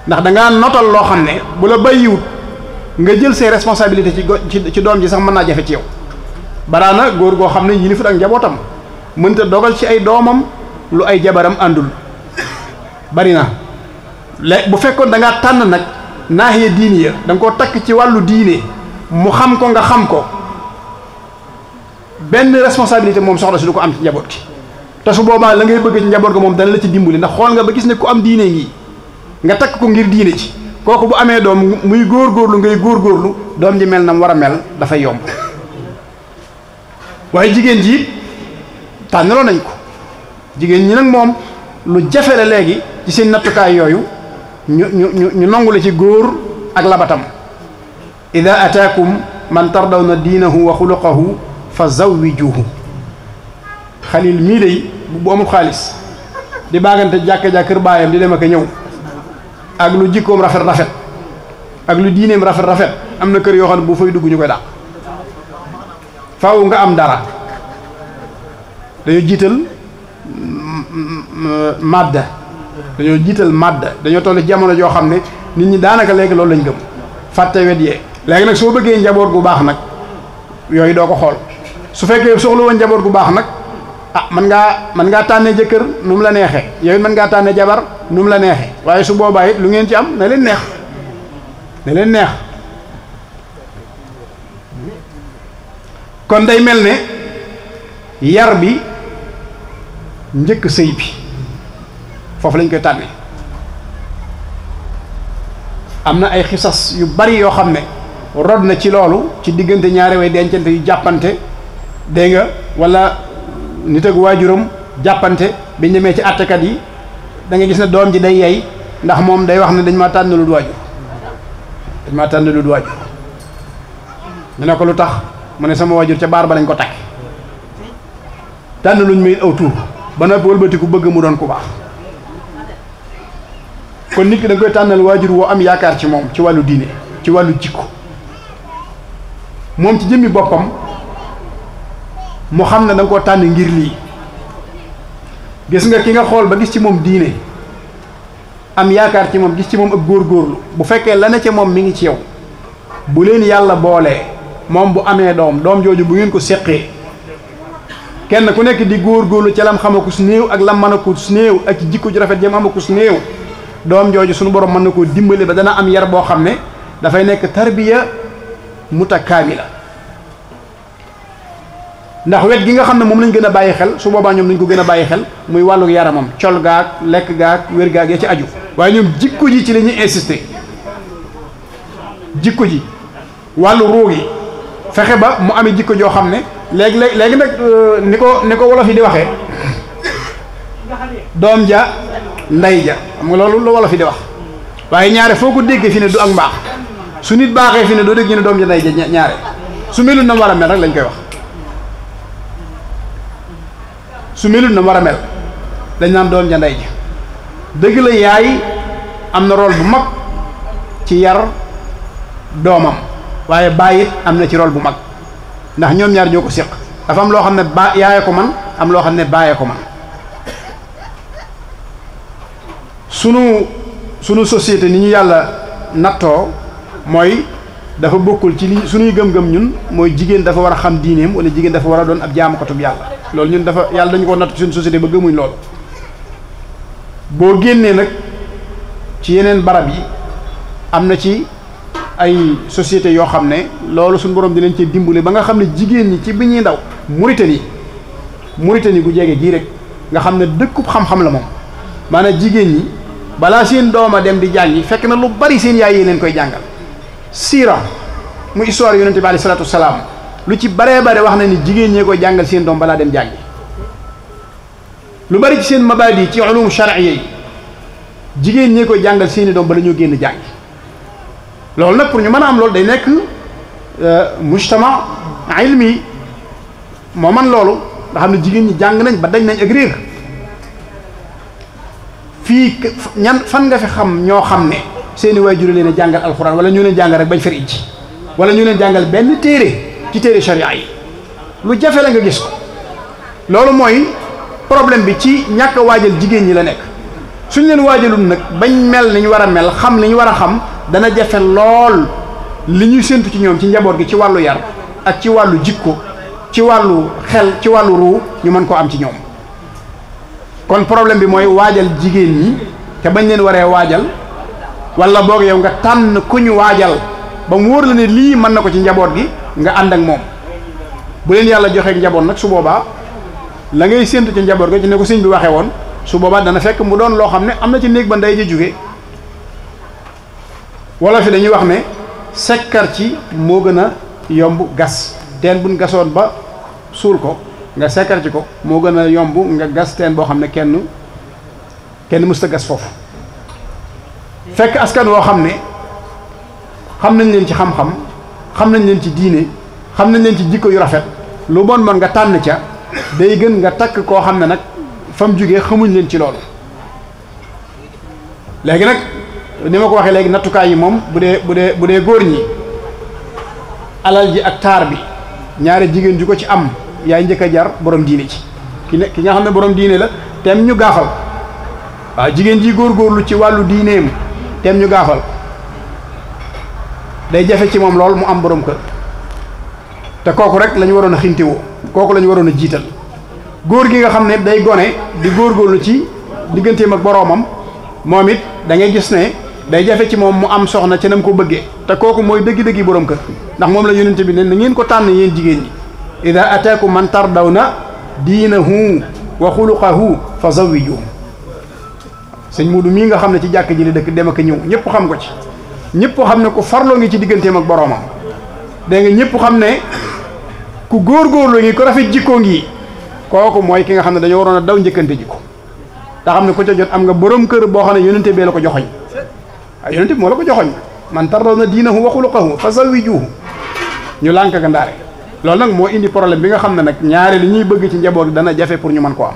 ndax dangaa notal loo xam ne bu la bàyyiwut nga jël ses responsabilités ci doom ji sax mën naa jafe ci yow baraana góor goo xam ne yilifut ak njabootam mënta dogal ci ay doomam lu ay jabaram àndul bari na bu fekkoon da ngaa tànn nag naaxiya diini ya da nga koo takk ci wàllu diine mu xam ko nga xam ko benn responsabilité moom soxna si du ko am ci njaboot gi te su boobaa la ngay bëgg ci njaboot ga moom dana la ci dimbali ndax xool nga ba gis ne ku am diine ngi nga takk ko ngir diine ci kooku bu amee doom muy góorgóorlu ngay góorgóorlu doom ji mel na mu war a mel dafay yomb waaye jigéen ji tànnaloo nañ ko jigéen ñi nag moom lu jafe la léegi ci seen nattukaay yooyu ñu nangu la ci góor ak labatam ida ataakum man tardawna diinahu wa xuluqahu fa zawwijuhu xalil mii day bu amul xaalis di baagante jàkka kër baayam di dem ak a ñëw ak lu jikkoom rafet rafet ak lu diineem rafet rafet am na kër yoo xam ne bu fay dugg ñu koy dàq faaw nga am dara dañoo jiital madda dañoo toll jamono joo xam ne nit ñi daanaka léegi loolu lañ gëm fàtte wet yee léegi nag soo bëggee njaboot gu baax nag yooyu doo ko xool su fekkee soxla woon njaboot gu baax nag mën ngaa tànnee jëkkër nu mu la neexee yow it mën ngaa tànnee jabar nu mu la neexee waaye su boobaa it lu ngeen ci am na leen neex kon day mel ne yar bi njëkk sëy bi foofu lañ koy tànnee am na ay xisas yu bari yoo xam ne rod na ci loolu ci diggante ñaari way dencante yu jàppante dégg nga wala nit ak waajuram jàppante biñ demee ci àttekat yi da nga gis ne doom ji day yey ndax moom day wax ne dañ maa tànn lu du waajur ñu ne ko lu tax mu ne sama waajur ca baar ba lañ ko takk tànn luñ may aw tuur ba noppi wëlbatiku bëgg mu doon ku baax kon nit ki da nga koy tànnal waajur woo am yaakaar ci moom ci wàllu diine ci wàllu jikko moom ci jëmmi boppam mu xam ne da nga koo tànn ngir lii gis nga ki nga xool ba gis ci moom diine am yaakaar ci moom gis ci moom ak góorgóorlu bu fekkee la ne ca moom mi ngi ci yow bu leen yàlla boolee moom bu amee doom jooju bu ngeen ko séqee kenn ku nekk di góorgóorlu ca lam xamakus néew ak lam mënakus néew ak ci jikko ju rafet jëm amakus néew doom jooju suñu borom mën na koo dimbale ba dana am yar boo xam ne dafay nekk tarbiya mutakaamila ndax wet gi nga xam ne moom lañ gën a bàyyi xel su boobaa ñoom lañ ko gën a bàyyi xel muy wàllu yaramam col gaag lekk gaag wér gaag ya ci aju waaye ñoom jikko ji ci la ñuy insister jikko ji wàllu ruug yi fexe ba mu amee jikko joo xam ne léegi nag ni ko wolof yi di waxee doom ja ndey ja xam nga loolu la wolof yi di wax waaye ñaare foo ko déggee fi ne du ak mbaax su nit baaxee fi ne doo dégg ñu ne doom ja ndey ja ñaare su melul na mu war a mel rek lañ koy wax su melul na mu war a mel dañ naan doom ja ndey ja dëgg la yaay am na rôle bu mag ci yar doomam waaye baay it am na ci rôle bu mag ndax ñoom ñaar ñoo ko séq dafa am loo xam ne yaayee ko man am loo xam ne baayee ko man sunu société ni ñu yàlla nattoo mooy dafa bokkul ci li sunuy gëm-gëm ñun mooy jigéen dafa war a xam diineem wala jigéen dafa war a doon ab jaamukatub yàlla loolu ñun dafa yàlla dañu ko natt suñu société ba gëmuñ loolu boo génnee nag ci yeneen barab yi am na ci ay société yoo xam ne loolu suñu borom di leen cee dimbali ba nga xam ne jigéen ñi ci bi ñuy ndaw Mauritanie gu jege gii rek nga xam ne dëkkub xam-xam la moom maanaam jigéen ñi balaa seen dooma dem di jàngi fekk na lu bari seen yaay yi leen koy jàngal siira mu histoire yonente bi alayhi salaatu wasalaam lu ci baree bare wax na ni jigéen ñee koy jàngal seen doom balaa dem jàngi lu bari ci seen mabaadi ci ulum shar'iyya yi jigéen ñee koy jàngal seeni doom bala ñoo génn jàngi loolu nag pour ñu mën a am loolu day nekk mujtama ilmi moo man loolu nga xam ne jigéen ñi jàng nañ ba dañ nañ ak réer fii fan nga fi xam ñoo xam ne seeni waajur leen a jàngal alxuraan wala ñu leen jàngal rek bañ fer ijji wala ñu leen jàngal benn téere ci téere sharia yi lu jafe la nga gis ko loolu mooy problème bi ci ñàkk a waajal jigéen ñi la nekk suñ leen waajalul nag bañ mel ni ñu war a mel xam li ñu war a xam dana jafe lool li ñuy séntu ci ñoom ci njaboot gi ci wàllu yar ak ci wàllu jikko ci wàllu xel ci wàllu ruu ñu mën koo am ci ñoom kon problème bi mooy waajal jigéen ñi te bañ leen waree waajal wala boog yow nga tànn ku ñu waajal ba mu wóor la ne lii mën na ko ci njaboot gi nga ànd ak moom bu leen yàlla joxee njaboot nag su boobaa la ngay séntu ci njaboot ga ci ne ko sëñ bi waxee woon su boobaa dana fekk mu doon loo xam ne am na ci néeg ba ndey ji jóge wala fi dañuy wax ne sekkar ci moo gën a yomb gas teen buñ gasoon ba suul ko nga sekkar ci ko moo gën a yomb nga gas teen boo xam ne kenn mësta gas foofu fekk askan woo xam ne xam nañ leen ci xam-xam xam nañ leen ci diine xam nañ leen ci jikko yu rafet lu bon nga tànn ca day gën nga takk koo xam ne nag fa mu jógee xamuñ leen ci loolu léegi nag ni ma ko waxee léegi nattukaay yi moom bu dee góor ñi alal ji ak taar bi ñaari jigéen ju ko ci am yaay njëkk a jar borom diine ci ki nga xam ne borom diine la teem ñu gaafal waaw jigéen ji góorgóorlu ci wàllu diineem teem ñu gaafal day jafe ci moom lool mu am borom kër te kooku rek la ñu waroon a xintewoo kooku la ñu waroon a jiital góor gi nga xam ne day gone di góorgóorlu ci digganteem ak boroomam moom it da ngay gis ne day jafe ci moom mu am soxna ca nam ko bëggee te kooku mooy dëggi-dëggi borom kër ndax moom la yonente bi ne na ngeen ko tànn yéen jigéen ñi ida ataakum man tardawna diinahu wa xuluqahu fa zawwijuhu sëñ Muudu mii nga xam ne ci jàkk ji li dëkk dem ak ñëw ñëpp xam ko ci ñëpp xam ne ku farloo ngi ci digganteem ak boroomam dégg nga ñëpp xam ne ku góorgóorlu ngi ku rafet jikkoo ngi kooku mooy ki nga xam ne dañoo waroon a daw njëkkante jikko te xam ne ku ca jot am nga borom kër boo xam ne yonente bee la ko joxoñ waaw yonente bi moo la ko joxoñ man tardawna diinahu wa xuluqahu fa zawwijuhu ñu lànk ga ndaare loolu nag moo indi problème bi nga xam ne nag ñaare li ñuy bëgg ci njaboot dana jafe pour ñu mën koo am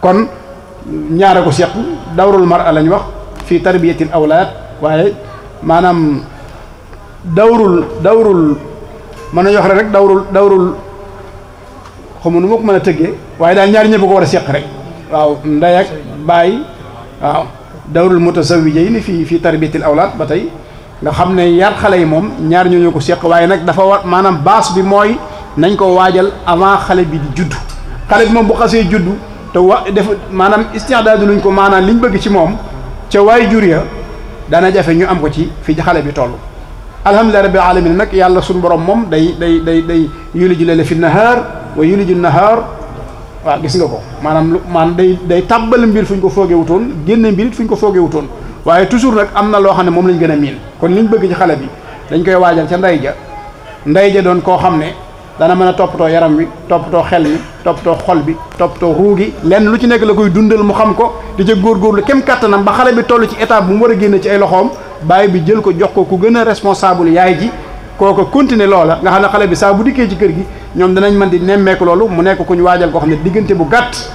kon ñaare ko seq dawrul mar'a lañ wax fii tarbiyatil awlaad waaye maanaam dawrul mën na yox rek dawrul xamu nu ma ko mën a tëggee waaye daal ñaari ñëpp ko war a seq rek waaw ndey ak baay waaw dawrul mutazawijayni fii tarbiyatil awlaad ba tey nga xam ne yar xale yi moom ñaar ñoo ko seq waaye nag dafa war maanaam base bi mooy nañ ko waajal avant xale bi di juddu xale bi moom bu xasee juddu te def maanaam istidaadu luñ ko maanaam liñ bëgg ci moom ca waay jur ya dana jafe ñu am ko ci fi xale bi toll alhamdulilah rabbil alamin nag yàlla suñu borom moom day yuliju layla fi nahaar wa yuliju nahaar waaw gis nga ko maanaam day tàbbal mbir fu ñu ko foogee wutoon génne mbir it fu ñu ko foogee wutoon waaye toujours nag am na loo xam ne moom lañ gën a miin kon liñ bëgg ci xale bi dañ koy waajal ca ndey ja doon koo xam ne dana mën a toppatoo yaram wi toppatoo xel mi toppatoo xol bi toppatoo ruu gi lenn lu ci nekk la koy dundal mu xam ko di ca góorgóorlu kem kàttanam ba xale bi toll ci étape bu mu war a génne ci ay loxoom bàyyi bi jël ko jox ko ku gën a responsable yaay ji kooko continuer loola nga xam ne xale bi saa bu dikkee ci kër gi ñoom danañ mën di nemmeeku loolu mu nekk ku ñu waajal koo xam ne diggante bu gàtt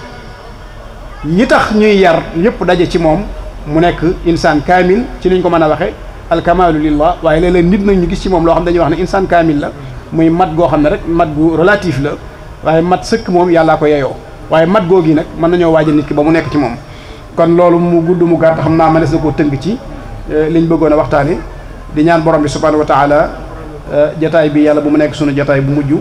yi tax ñuy yar yëpp daje ci moom mu nekk insaan kaamil ci liñ ko mën a waxe alkamaalu lillah waaye léeg-léeg nit nag ñu gis ci moom loo xam dañuy wax ne insaan kaamil la muy mat goo xam ne rek mat gu relatif la waaye mat sëkk moom yàllaa ko yeyoo waaye mat googi nag mën nañoo waajal nit ki ba mu nekk ci moom kon loolu mu gudd mu gàtt xam naa ma des na koo tënk ci liñ bëggoon a waxtaane di ñaan borom bi subhanahu wa taala jataay bi yàlla bu mu nekk sunu jataay bu mujj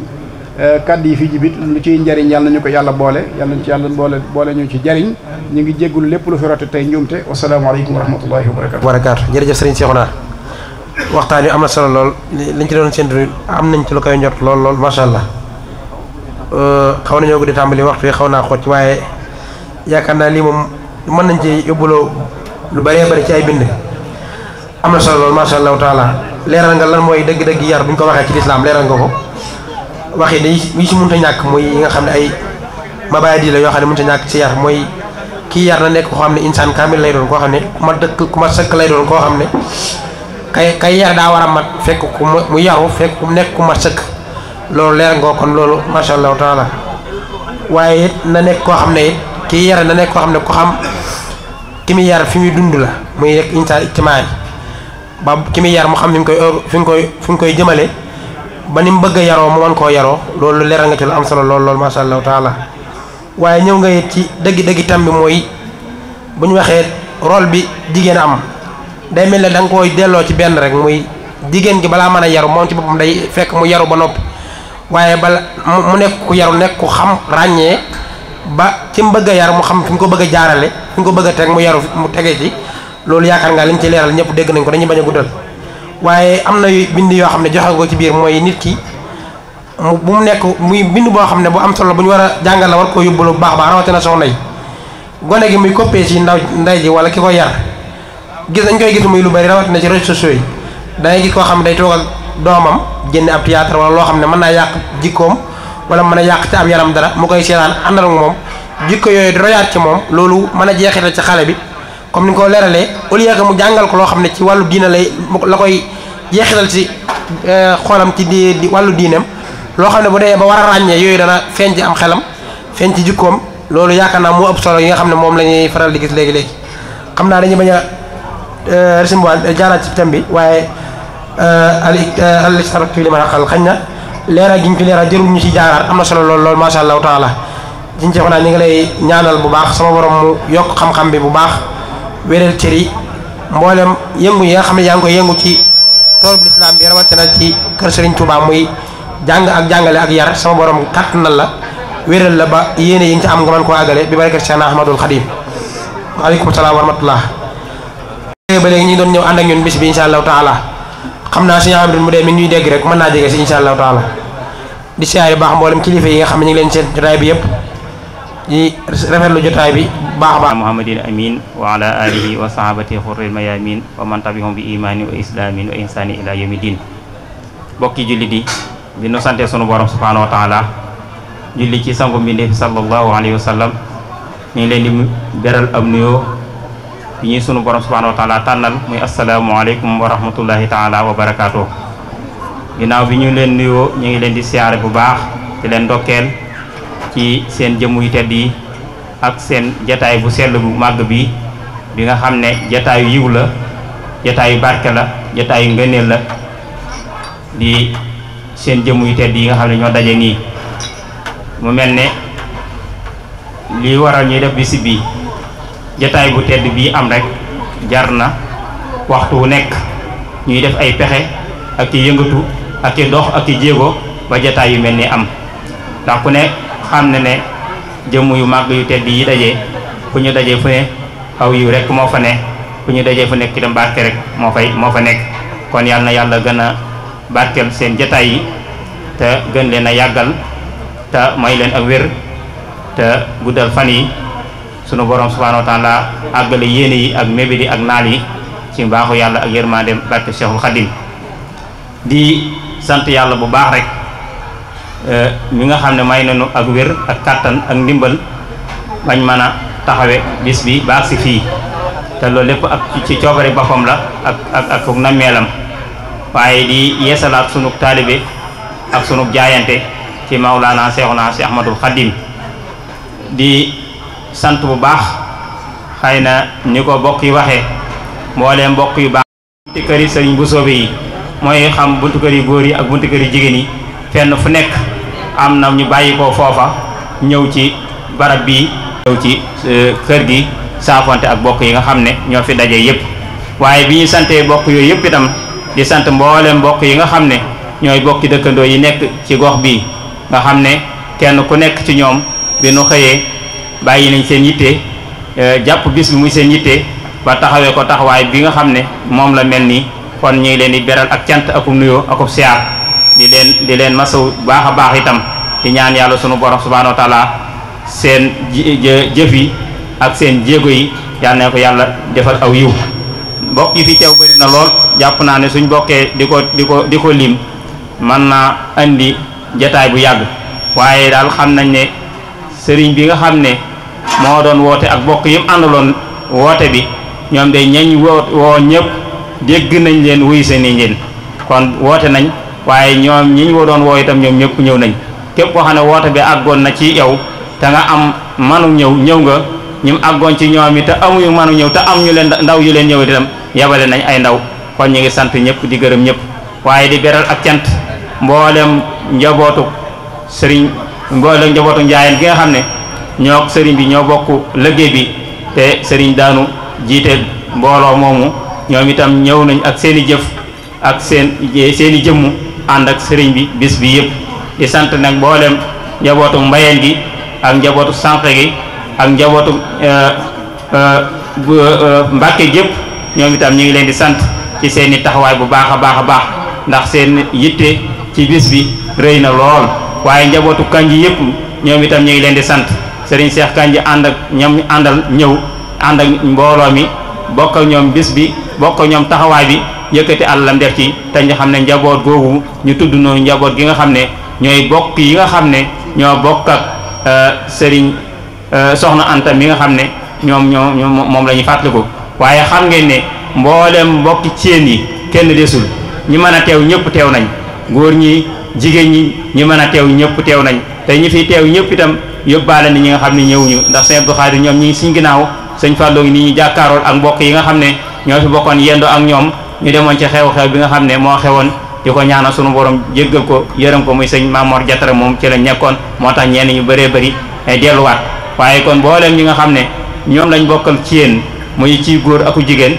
kaddu yi fi jibit lu ciy njariñ yàlla nañu ko yàlla boole yàlla nañu ci yàlla boole ñu ci jariñ ñu ngi jéggulu lépp lu fi rote tey njuumte wasalaamaaleykum wa rahmatullahi wa barakaatu jërëjëf sëriñ Cheikhouna waxtaan wi am na solo lool liñ ci doon séntu am nañ ci lu koy njort lool macha allah xaw nañoo guddi tàmbali waxtu wi xaw naa xocc waaye yaakaar naa lii moom mën nañ ci yóbbuloo lu bëree bëri ci ay bind am na solo lool macha allahu taala leeral nga lan mooy dëgg-dëgg yar bu ñu ko waxee ci lislaam leeral nga ko wax yi yi si mënut a ñàkk mooy yi nga xam ne ay mabaadi la yoo xam ne mënut a ñàkk ci yar mooy kii yar na nekk koo xam ne insaan kaamil lay doon koo xam ne ku ma sëkk lay doon koo xam ne kay yar daa war a mat fekk ku mu yaru fekk ku nekk ku mat sëkk loolu leer nga kon loolu macha allahu taala waaye it na nekk koo xam ne it kii yar na nekk koo xam ne ku xam ki muy yar fi muy dund la muy nekk insaan ijtimaai ba ki muy yar mu xam fi nga koy jëmale ba ni mu bëgg a yaroo mu mën koo yaroo loolu leeral nga ci lu am solo lool masha Allah taala waaye ñëw nga it ci dëgg tam bi mooy bu ñu waxee rôle bi jigéen am day mel ne da nga koy delloo ci benn rek muy jigéen gi balaa mën a yaru moom ci boppam day fekk mu yaru ba noppi waaye bala mu nekk ku yaru nekk ku xam ràññee ba ci mu bëgg a yar mu xam fi mu ko bëgg a jaarale fi mu ko bëgg a teg mu yaru mu tegee ci loolu yaakaar nga liñ ci leeral ñëpp dégg nañ ko dañuy bañ a guddal waaye am na bind yoo xam ne joxe ko ci biir mooy nit ki bu mu nekk muy bind boo xam ne bu am solo bu ñu war a jàngal la war koo yóbbu lu baax rawatina soxna yi gone gi muy coppee ci ndey ji wala ki ko yar dañ koy gis muy lu bari rawatina ci réseaux sociaux yi dangay gis koo xam ne day toog ak doomam génne ab théâtre wala loo xam ne mën naa yàq jikkoom wala mën a yàq ci ab yaram dara mu koy seetaan àndal ak moom jikko yooyu di royaat ci moom loolu mën a jeexital ci xale bi comme ni nga ko leeralee au lieu que mu jàngal ko loo xam ne ci wàllu diina la koy jeexital ci xoolam ci di wàllu diineem loo xam ne bu dee ba war a ràññee yooyu dana feeñ ci am xelam feeñ ci jikkoom loolu yaakaar naa moo ëpp solo yi nga xam ne moom la ñuy faral di gis léegi xam naa dañuy bañ a resim jaaraat ci thème bi waaye alisaratu li ma xal xañ na leeral gi ñu fi leeral jërul ñu ci jaaraat am na solo lool masha Allah taala jiñ ci xanaa ñu ngi lay ñaanal bu baax sama borom mu yokk xam-xam bi bu baax wéral cër yi mboolem yëngu yi nga xam ne yaa ngi koy yëngu ci toolub lislaam bi rawatina ci kër Serigne Touba muy jàng ak jàngale ak yar sama borom kàttanal la wéral la ba yéene yi nga ci am nga mën koo àggale bi barakat Cheikh Ahmadul Khadim waaleykum salaam wa rahmatullah ba léegi ñu doon ñëw ànd ak ñun bis bi insha Allah taala xam naa suñu am mu dee mi ñuy dégg rek mën naa jege si insha Allah taala di siyaare baax mboolem kilifa yi nga xam ne ñu ngi leen seen jotaay bi yëpp di rafetlu jotaay bi baax Muhammadin amin wa ala alihi wa sahabati xurril mayamin wa man tabihum bi imani wa islamin wa insani ila yawmi din bokki jullit yi bi nu sante sunu borom subhanahu wa taala julli ci sangu mbindeef sallallahu alayhi wa sallam ñu ngi leen di beral am nuyoo bi ñuy sunu borom subhanahu wa taala tànnal muy assalaamu aleykum wa rahmatullahi taala wa barakaatu ginnaaw bi ñu leen nuyoo ñu ngi leen di siyaare bu baax di leen ndokkeel ci seen jëmm yu tedd yi ak seen jataay bu sell bu màgg bi nga xam ne jataayu yiw la jataayu barke la jataayu ngëneel la di seen jëmm yu tedd yi nga xam ne ñoo daje nii mu mel ne lii waral ñuy def bisi bi jataay bu tedd bii am rek jar na waxtu wu nekk ñuy def ay pexe ak i yëngatu ak i dox ak i jéego ba jataay yu mel ni am ndax ku ne xam ne jëmm yu màgg yu tedd yi daje fu ñu dajee fu ne aw yu rek moo fa ne fu ñu dajee fu nekk itam barke rek moo fa nekk kon yàlla na yàlla gën a barkeel seen jataay yi te gën leen a yàggal te may leen ak wér te guddal fan yi sunu borom subhanahu wa taala àggale yéene yi ak mébét yi ak naal yi ci mbaaxu yàlla ak yërmandeem barke Cheikhul Khadim di sant yàlla bu baax rek mi nga xam ne may nañu ak wér ak kàttan ak ndimbal bañ mën a taxawe bis bi baax si fii te loolu lépp ak ci coobare boppam la ak nammeelam waaye di yeesalaat sunu taalibe ak sunu jaayante ci Mawlana Cheikhuna Cheikh Ahmadul Khadim di sant bu baax xëy na ni ko bokk yi waxee mbooleem mbokk yu baax bunti kër yi sëriñ bu soobe yi mooy xam buntu kër yi góor yi ak buntu kër yi jigéen yi fenn fu nekk am na ñu bàyyi ko foofa ñëw ci barab bii ñëw ci kër gi saafonte ak bokk yi nga xam ne ñoo fi daje yépp waaye bi ñu santee bokk yooyu yépp itam di sant mbooleem mbokk yi nga xam ne ñooy bokki dëkkandoo yi nekk ci gox bii nga xam ne kenn ku nekk ci ñoom bi nu xëyee bàyyi nañ seen yitte jàpp bis bi muy seen yitte ba taxawee ko taxawaay bi nga xam ne moom la mel nii kon ñu ngi leen di beral ak cant akub nuyoo akub siyaar di leen masaw baax a baax itam di ñaan yàlla sunu borom subhanahu wa taala seen jëf yi ak seen jéego yi yal na ko yàlla defal aw yiw mbokk yi fi teew bëri na lool jàpp naa ne suñ bokkee di ko lim mën naa andi jataay bu yàgg waaye daal xam nañ ne sëriñ bi nga xam ne moo doon woote ak bokk yëpp àndaloon woote bi ñoom day ñañ woo ñëpp dégg nañ leen wuy se nañ leen kon woote nañ waaye ñoom ñi ñu doon woo itam ñoom ñëpp ñëw nañ képp koo xam ne woote bi àggoon na ci yow te nga am manu ñëw nga ñim àggoon ci ñoom yi te amuñu manu ñëw te am ñu leen ndaw yu leen ñëw itam yabale nañ ay ndaw kon ñu ngi sant ñëpp di gërëm ñëpp waaye di beral ak cant mboolem njabootu njaayeen gi nga xam ne ñoo sëriñ bi ñoo bokk liggéey bi te sëriñ daanu jiite mbooloo moomu ñoom itam ñëw nañ ak seeni jëf ak seeni jëmm ànd ak sëriñ bi bis bi yëpp di sant nag mboolem njabootu mbayeen gi ak njabootu sànq gi ak njabootu mbàkke gépp ñoom itam ñu ngi leen di sant ci seeni taxawaay bu baax a baax a baax ndax seen yitte ci bis bi rëy na lool waaye njabootu kanji yëpp ñoom itam ñu ngi leen di sant sëriñ Cheikh Kanji ànd ak ñoom àndal ñëw ànd ak mbooloo mi bokk ak ñoom bis bi bokk ak ñoom taxawaay bi yëkkati àllam def ci te ñu xam ne njaboot googu ñu tudd noonu njaboot gi nga xam ne ñooy bokk yi nga xam ne ñoo bokk ak sëriñ soxna Anta mi nga xam ne ñoom moom la ñu fàttaliku waaye xam ngeen ne mboolem mbokki ceen yi kenn desul ñi mën a teew ñëpp teew nañ góor ñi jigéen ñi mën a teew ñëpp teew nañ te ñi fi teew ñëpp itam yóbbaale ni ñi nga xam ne ñëwuñu ndax sëñ Abdou Khadir ñoom ñi ngi suñ ginnaaw sëñ Fallou ngi ni ñu jàkkaarool ak mbokk yi nga xam ne ñoo fi bokkoon yendo ak ñoom ñu demoon ci xew-xew bi nga xam ne moo xewoon di ko ñaanal sunu borom jéggal ko yërëm ko muy sëñ Mamor Jatara moom ci la nekkoon moo tax ñenn ñu bëree bëri delluwaat waaye kon mbooleem ñi nga xam ne ñoom lañ bokkal ci yéen muy ci góor aku jigéen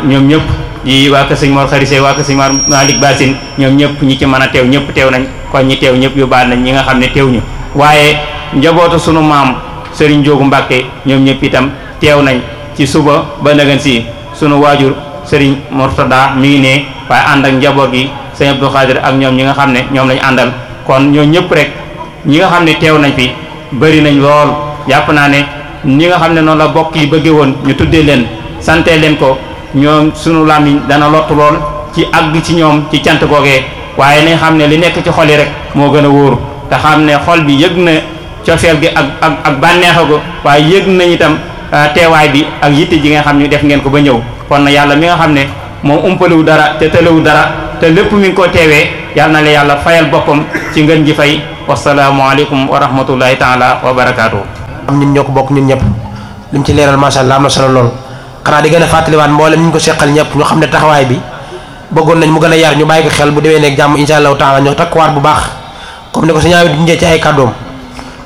ñoom ñëpp yi waa kër sëñ Mor Xarisé waa kër sëñ Malick Bassine ñoom ñëpp ñi ci mën a teew ñëpp teew nañ kon ñi teew ñëpp yóbbaal nañ ñi nga xam ne teew ñu waaye njabootu sunu maam Serigne Njoogu Mbàkke ñoom ñëpp itam teew nañ ci suba ba nagan si sunu waajur Serigne Mortada mi ngi ne waaye ànd ak njaboot gi sëñ Abdou Khadir ak ñoom ñi nga xam ne ñoom lañ àndal kon ñoo ñëpp rek ñi nga xam ne teew nañ fi bëri nañ lool jàpp naa ne ñi nga xam ne noonu la bokk yi bëggee woon ñu tuddee leen sante leen ko ñoom sunu làmmiñ dana lott lool ci àgg ci ñoom ci cant googee waaye nañ xam ne li nekk ci xol yi rek moo gën a wóor te xam ne xol bi yëg na cofeel gi ak bànneexa go waaye yëg nañ itam teewaay bi ak yitte ji nga xam ne def ngeen ko ba ñëw kon na yàlla mi nga xam ne moom umpaliwu dara te tëlewu dara te lépp mi ngi ko teewee yàlla na la yàlla fayal boppam ci ngën ji fay wasalaamualeykum wa rahmatullahi taala wa barakaatu. am ñun ñoo ko bokk ñun ñëpp lim ci leeral macha allah am na solo lool xanaa di gën a fàttaliwaat mboolem ñu ko seqal ñëpp ñu xam ne taxawaay bi bëggoon nañ mu gën a yar ñu bàyyi ko xel bu demee nekk jàmm insha allahu taala ñu takkuwaat bu baax comme ni ko sañaawi dundee ci ay kàddoom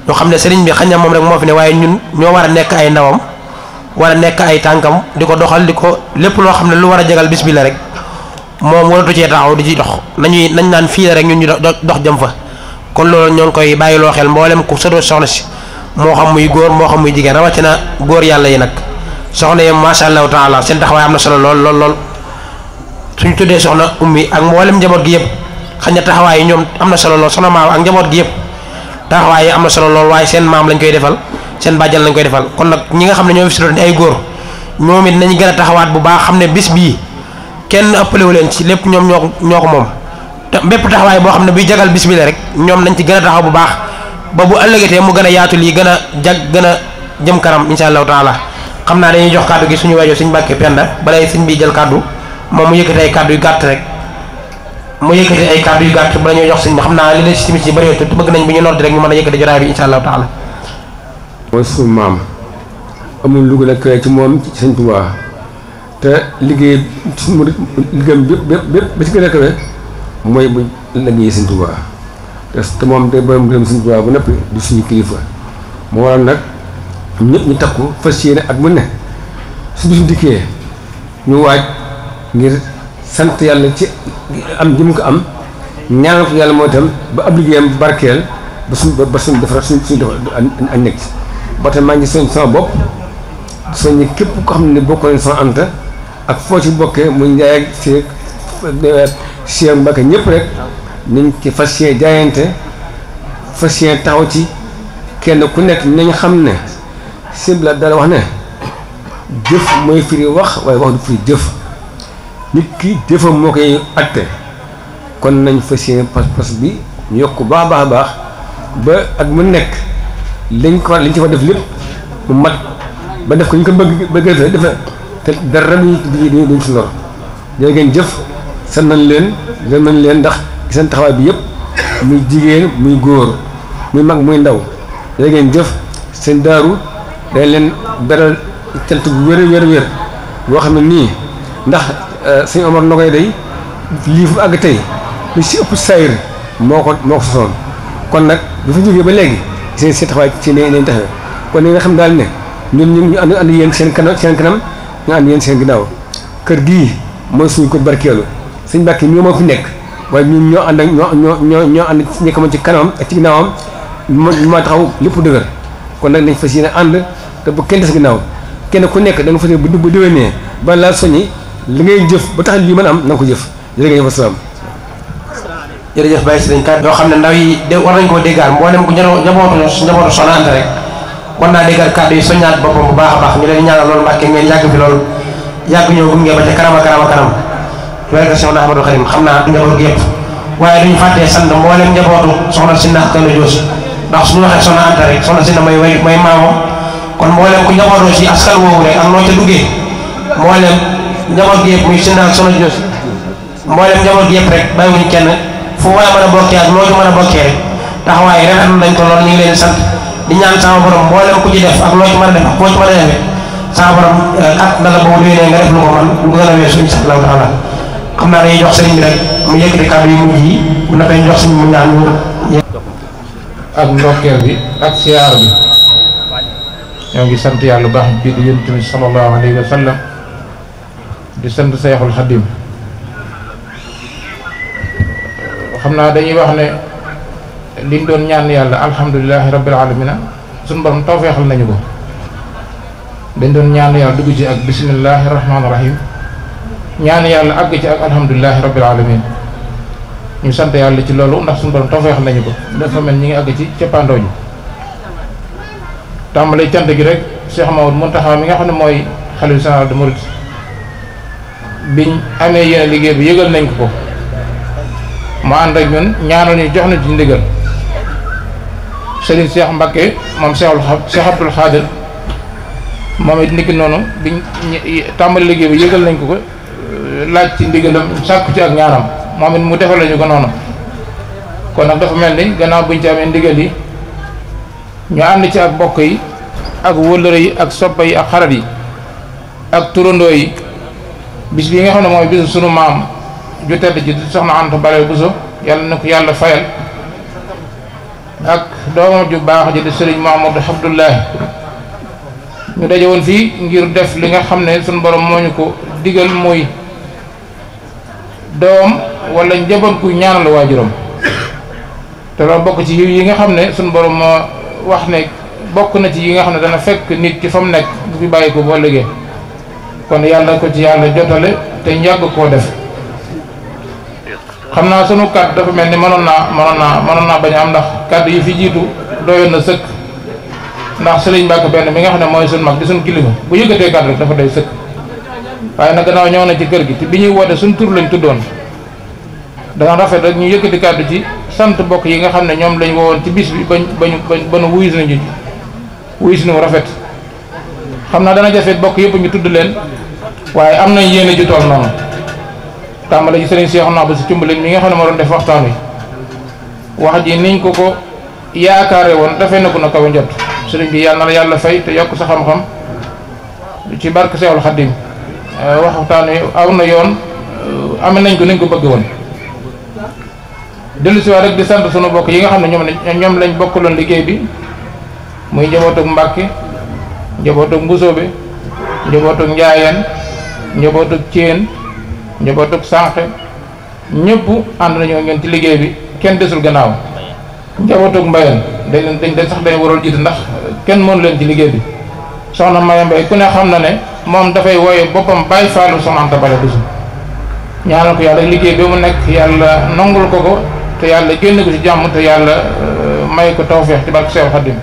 ñoo xam ne sëriñ bi xañ na moom rek moo fi ne waaye ñun ñoo war a nekk ay ndawam war a nekk ay tànkam di ko doxal di ko lépp loo xam ne lu war a jagal bis bi la rek moom waratu cee taxaw di ci dox nañ naan fii la rek ñun ñu dox jëm fa kon loolu ñoo ngi koy bàyyiloo xel mboolem ku sëtoo soxna si moo xam muy góor moo xam muy jigéen rawatina góor yàlla yi nag soxna yi macha allahu taala seen taxawaay am na solo lool suñu tuddee soxna ummi ak mboolem njaboot gi yëpp xañ na taxawaay yi ñoom am na solo lool soxna maam ak njaboot gi yëpp taxawaay yi am na solo lool waaye seen maam lañ koy defal seen bàjjal lañ koy defal kon nag ñi nga xam ne ñoo fi sutoo di ay góor ñoom it nañ gën a taxawaat bu baax xam ne bis bii kenn ëppalewu leen ci lépp ñoom ñoo ko moom te bépp taxawaay boo xam ne buy jagal bis bi la rek ñoom nañ ci gën a taxaw bu baax ba bu ëllëgatee mu gën a yaatu lii gën a gën a jëm kanam insha allahu taala xam naa dañuy jox kàddu gi suñu waajur suñu Mbàkke Penda balay sëñ bi jël kàddu moom mu yëkkati ay kàddu yu gàtt rek bala ñuy jox sëñ bi xam naa li des ci tamit ci bëri te bëgg nañ bu ñu noddi rek ñu mën a yëkkati jotaay bi insha allahu taala. mooy suñu maam amul lu gën a kawe ci moom ci Sëñ Tuubaa te liggéey suñu liggéeyam bépp ba ci gën a kawe mooy bu liggéey Sëñ Tuubaa te moom day borom gërëm Sëñ Tuubaa bu noppi du suñu kilifa moo waral nag ñëpp ñu takku fas yéene at mu ne su bisu dikkee ñu waaj ngir sant yàlla ci am ji mu ko am ñaanal ko yàlla moo itam ba ab liggéeyam barkeel ba suñu defar suñu ak nekk ci ba tey maa ngi soñ sama bopp soññi képp ko xam ne bokk nañ sama Anta ak foo ci bokkee muy Njaay ak Cheikh Mbacke ñëpp rek nañ ci fas yéene jaayante fas yéene taxaw ci kenn ku nekk nañ xam ne sibla dara wax ne jëf mooy firi wax waaye wax du firi jëf nit ki jëfam moo koy atte kon nañ fas yéene pas-pas bi ñu yokk baax ba at mu nekk liñ ci fa def lépp mu mat ba def ko ñu ko bëgg defe te dara duñ si lor léegi ngeen jëf sant nañ leen ndax seen taxawaay bi yëpp muy jigéen muy góor muy mag muy ndaw léegi ngeen jëf seen daaru dañ leen beral cant bu wér boo xam ne nii ndax sëñ Omar Nogoy day lii fu àgg tey lu si ëpp sayir moo ko sosoon kon nag bu fi jógee ba léegi seen taxawaay ci ne nañ taxawee kon ni nga xam daal ne ñun ñu ànd yéen seen kanam ñu ànd yéen seen ginnaaw kër gii mooy suñu ko barkeelu sëñ Mbàkke ñoo moo fi nekk waaye ñun ñoo ànd ak ñoo ànd ci ñi ko ci kanamam ak ci ginnaawam ma taxaw lépp dëgër kon nag nañ fas yéene ànd te bu kenn des ginnaaw kenn ku nekk da nga fas yéene bu déwénee ba laa soññi li ngay jëf ba tax lii mën a am na nga ko jëf jërëjëf wasalaam. jërëjëf Baye Serigne Kane yoo xam ne ndaw yi war nañ koo déggaat mboolem ku njabootu Soxna Anta rek war naa déggaat kàddu yi soññaat boppam bu baax a baax ñu leen ñaanal loolu Mbàkke ngeen yàgg fi loolu yàgg ñëw gunge ba ca kanam a kanam loolu Cheikh Ahmadou Khadim xam naa njaboot gi yëpp waaye duñu fàttee sant mboolem njabootu soxna si ndax Kano Joos ndax suñu waxee Soxna Anta rek soxna si na may maamo kon mboolem ku njabootoo ci askan woowu rek ak noo ca duggee mboolem njaboot gi yëpp muy si ndax Soxna Joos mboolem njaboot gi yëpp rek bàyyiwuñ kenn fu waaye mën a bokkee ak loo ci mën a bokkee rek taxawaay rafetlu nañ ko loolu ñu ngi leen sant di ñaan sama borom mboolem ku ci def ak loo ci mën a def ak koo ci mën a defee sama borom ak dala boobu déwénee nga def lu ko man lu gën a weesu suñu sax law taala xam naa dañuy jox sëriñ bi rek mu yëkkati kàddu yu mujj yi bu na koy jox suñu mu ñaan ñu ak ndokkeel bi ak siyaar bi ñoo ngi sant yàlla baax bi di yonent bi sallallahu alayhi wa sallam di sant Seexul Xadim xam naa dañuy wax ne liñ doon ñaan yàlla alhamdulilahi rabbil alamina suñu borom tawfeexal nañu ko dañ doon ñaan yàlla dugg ci ak bismillahi rahmaani rahim ñaan yàlla àgg ci ak alhamdulilahi rabbil alamin ñu sant yàlla ci loolu ndax suñu borom tawfeexal nañu ko dafa mel ñi ngi àgg ci cappaandoo ji tàmbalee cant gi rek Cheikh Maodo Mountakha mi nga xam ne mooy xalifa général des mourides biñ amee yéen liggéey bi yëgal nañ ko mu ànd ak ñun ñaanal ñu jox na ci ndigal Serigne Cheikh Mbacké moom Cheikh Abdoul Khadir moom it niki noonu biñ tàmbali liggéey bi yëgal nañ ko laaj ci ndigalam sàkku ci ak ñaanam moom it mu defal lañu ko noonu kon nag dafa mel ni gannaaw buñ ci amee ndigal yi ñu ànd ci ak bokk yi ak wëllëre yi ak soppa yi ak xarat yi ak turandoo yi bis bi nga xam ne mooy bisu sunu maam ju tedd ji Soxna Anta Bale Bousso yàlla na ko yàlla fayal ak doomam ju baax ji di Serigne Mahamadou Abdoulahi ñu daje woon fii ngir def li nga xam ne sunu borom moo ñu ko digal muy doom wala njaboot ku ñaanal waajuram te loolu bokk ci yi nga xam ne sunu borom moo wax ne bokk na ci yi nga xam ne dana fekk nit ci fa mu nekk bu fi bàyyi ko boo liggéey kon yàlla ko ci yàlla jotale te njàgg koo def xam naa sunu kàddu dafa mel ni mënoon naa bañ a am ndax kàddu yi fi jiitu doyoon na sëkk ndax Sëriñ Mbàkke benn mi nga xam ne mooy sunu mag di sunu kilifa bu yëkkatee kàddu rek dafa doy sëkk waaye nag gannaaw ñëw na ci kër gi te bi ñuy woote suñu tur lañ tuddoon danga rafet rek ñu yëkkati kàddu ci sant bokk yi nga xam ne ñoom lañ woowoon ci bis bi ba nu wuyus nañu wuyus nu rafet xam naa dana jafet bokk yëpp ñu tudd leen waaye am nañ yéene ju tool noonu tàmbale ci sëriñ Cheikhouna ba si cumbaleen mi nga xam ne moo doon def waxtaan wi wax ji niñ ko yaakaare woon dafay na ko na kaw njot sëriñ bi yàlla na yàlla fay te yokk sa xam-xam ci barke Seexul Xaddim waxtaan wi aw na yoon ame nañ ko nañ ko bëgg woon dellu si waat rek di sant sunu bokk yi nga xam ne ñoom lañ bokkaloon liggéey bi muy njabootug Mbàkke njabootug Mbusoobe njabootug Njaayeen njabootug Ceen njabootug Sànqe ñëpp ànd nañoo ngeen ci liggéey bi kenn desul gannaaw njabootug Mbayeen dañ sax dañ waroon jiitu ndax kenn mënu leen ci liggéey bi soxna Maya Mbay ku ne xam na ne moom dafay wooye boppam Baay Faalu Soxna Anta Bale Bousso ñaanal ko yàlla liggéey bi mu nekk yàlla nongul ko te yàlla génn ko ci jàmm te yàlla may ko tawfeex ci barke Seexul Xaddim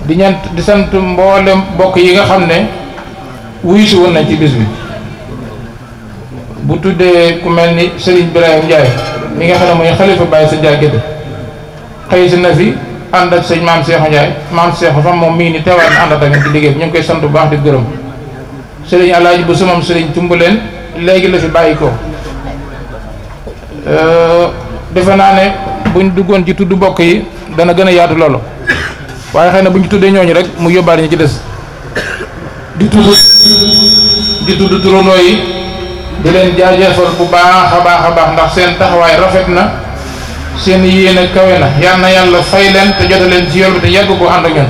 di sant mboolem bokk yi nga xam ne wuyu si woon nañ ci bis bi bu tuddee ku mel ni Serigne Ibrahima Ndiaye mi nga xam ne mooy xalifa Baye sa Ndiaye Gédé xëy si na fi ànd ak sëñ maam Cheikh Ndiaye maam Cheikh fa moom mii ni teewaat na àndat ak ci liggéey bi ñu ngi koy sant bu baax di gërëm Serigne Alaaji bu sumam Serigne Tumbaleen léegi la fi bàyyi ko defe naa ne buñ duggoon ci tudd bokk yi dana gën a yaatu loolu waaye xëy na buñ ci tuddee ñooñu rek mu yóbbaale ñu ci des di tudd turandoo yi di leen jaajëfal bu baax a baax ndax seen taxawaay rafet na seen yéene kawe na yal na yàlla fay leen te jote leen ci yool bi te yàgg ko ànd ak ñun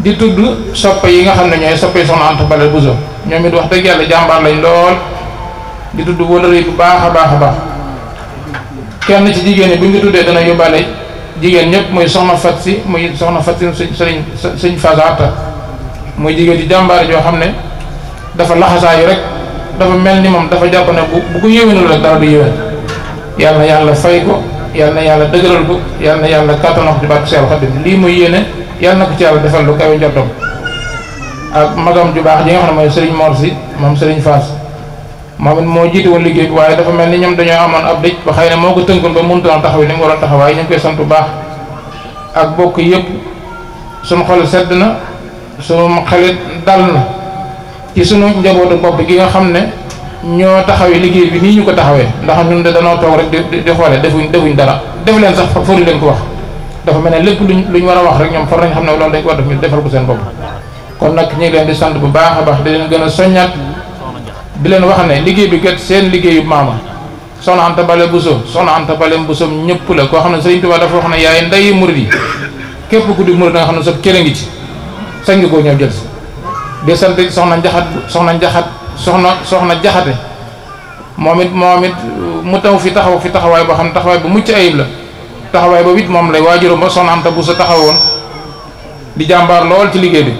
di tudd soppe yi nga xam ne ñooy soppe soxna Anta Bale Bousso ñoom it wax dëgg yàlla jàmbaar lañ lool di tudd wóolare bu baax a baax a baax kenn ci jigéen ñi bu ñu ko tuddee dana yóbbaale jigéen ñëpp muy soxna Fat si muy soxna Fat si sëñ Fasata muy jigéen ci jàmbaar joo xam ne dafa laxasaayu rek dafa mel ni moom dafa jàpp ne bu ko yéwénul rek dara du yéwén yal na yàlla fay ko yal na yàlla dëgëral ko yal na yàlla kàttanoo ko ci barke Seex Xaadim lii muy yéene yal na ko ci yàlla defal lu kawe njortam ak magam ju baax ji nga xam ne mooy Serigne Mor si moom Serigne Fass moom it moo jiite woon liggéey bi waaye dafa mel ni ñoom dañoo amoon ab dëj ba xëy na moo ko tënkoon ba mënutoon taxaw ni mu waroon taxaw waaye ñu ngi koy sant bu baax ak bokk yëpp sunu xol sedd na sunu xelit dal na ci sunu njabootu bopp gi nga xam ne ñoo taxawee liggéey bi nii ñu ko taxawee ndax ñun de danoo toog rek di xoole defuñ dara def leen sax faru leen ko wax dafa mel ne lépp luñ war a wax rek ñoom far nañ xam ne loolu dañ ko war def ñu defal ko seen bopp kon nag ñu ngi leen di sant bu baax a baax di leen gën a soññaat di leen wax ne liggéey bi kat seen liggéeyu maama soxna Anta Bale Bousso soxna Anta Bale Bousso ñëpp la koo xam ne Sëriñ Tuubaa dafa wax ne yaay ndeyi murid yi képp ku di murid da nga xam ne sa cëre ngi ci sañ nga koo ñëw jël si di sant soxna jaxate moom it mu taw fi taxawaay boo xam ne taxawaay bu mucc ayib la taxawaay boobu it moom lay waajuram ba soxna Anta Bousso taxawoon di jàmbaar lool ci liggéey bi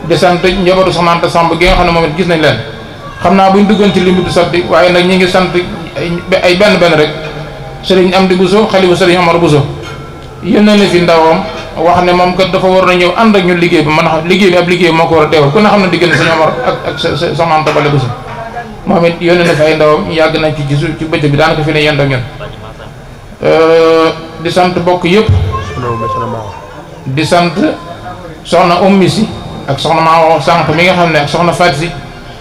di sant njabootu soxna Anta Samb gi nga xam ne moom it gis nañ leen xam naa buñ duggoon ci limite du sotti waaye nag ñi ngi sant ay benn rek Serigne Amdi Bousso xalifa Serigne Omar Bousso yónnee na fi ndawam wax ne moom kat dafa war na ñëw ànd ak ñun liggéey bi mën a xam liggéey bi ab liggéey moo ko war a teewal ku ne xam ne diggante Serigne Omar ak soxna Anta Bale Bousso moom it yónnee na fi ay ndawam yàgg nañ ci bëccëg bi daanaka fi ne yend ak ñun di sant bokk yëpp di sant soxna Ummi si ak soxna maa sànq mi nga xam ne ak soxna Faat si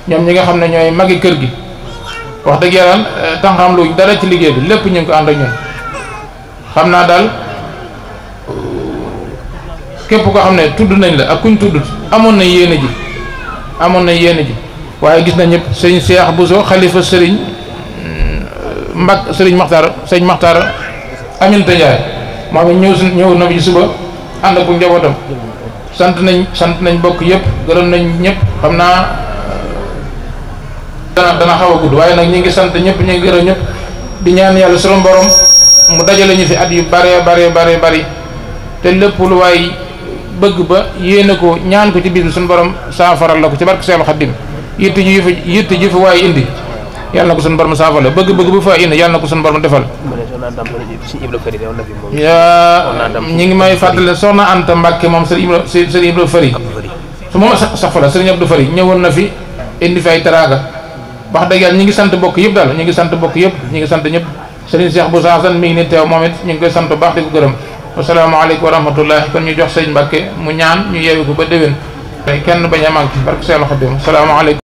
ñoom ñi nga xam ne ñooy magi kër gi wax dëgg yàlla tànqam lu dara ci liggéey bi lépp ñu ngi ko ànd ak ñun xam naa daal képp koo xam ne tudd nañ la ak kuñ tuddut amoon na yéene ji waaye gis nañ ñëpp sëñ Cheikh Bousso xalifa sëriñ sëñ Maxtaar Aminta Ndiaye moom it ñëw na fi suba ànd ak njabootam sant nañ bokk yëpp gërëm nañ ñëpp xam naa dana xaw a gudd waaye nag ñi ngi sant ñëpp ñu ngi gërëm ñëpp di ñaan yàlla sunu borom mu dajale ñu fi at yu bare bari te lépp lu waay bëgg ba yéene ko ñaan ko ci biir sunu borom saafaral la ko ci barke Seexul Xaddim yitte ji fi waaye indi yàlla na ko sunu borom saafara bëgg bu fa indi yàlla na ko sunu borom defal ñi ngi may fàttale soxna Anta Mbàkke moom sëriñ Ibra Fari su moom sax fa la sëriñ Abdou Fari ñëwoon na fi indi fi ay teraanga wax dëgg yàlla ñi ngi sant bokk yëpp daal ñi ngi sant ñëpp sëriñ Cheikh Bousso Hassane mi ngi ni teew moom it ñu ngi koy sant bu baax di ko gërëm wasalaamaaleykum wa rahmatullah kon ñu jox sëñ Mbàkke mu ñaan ñu yeewi ko ba déwén tey kenn bañ a manqué barke Seexul Xadiim asalaamaaleykum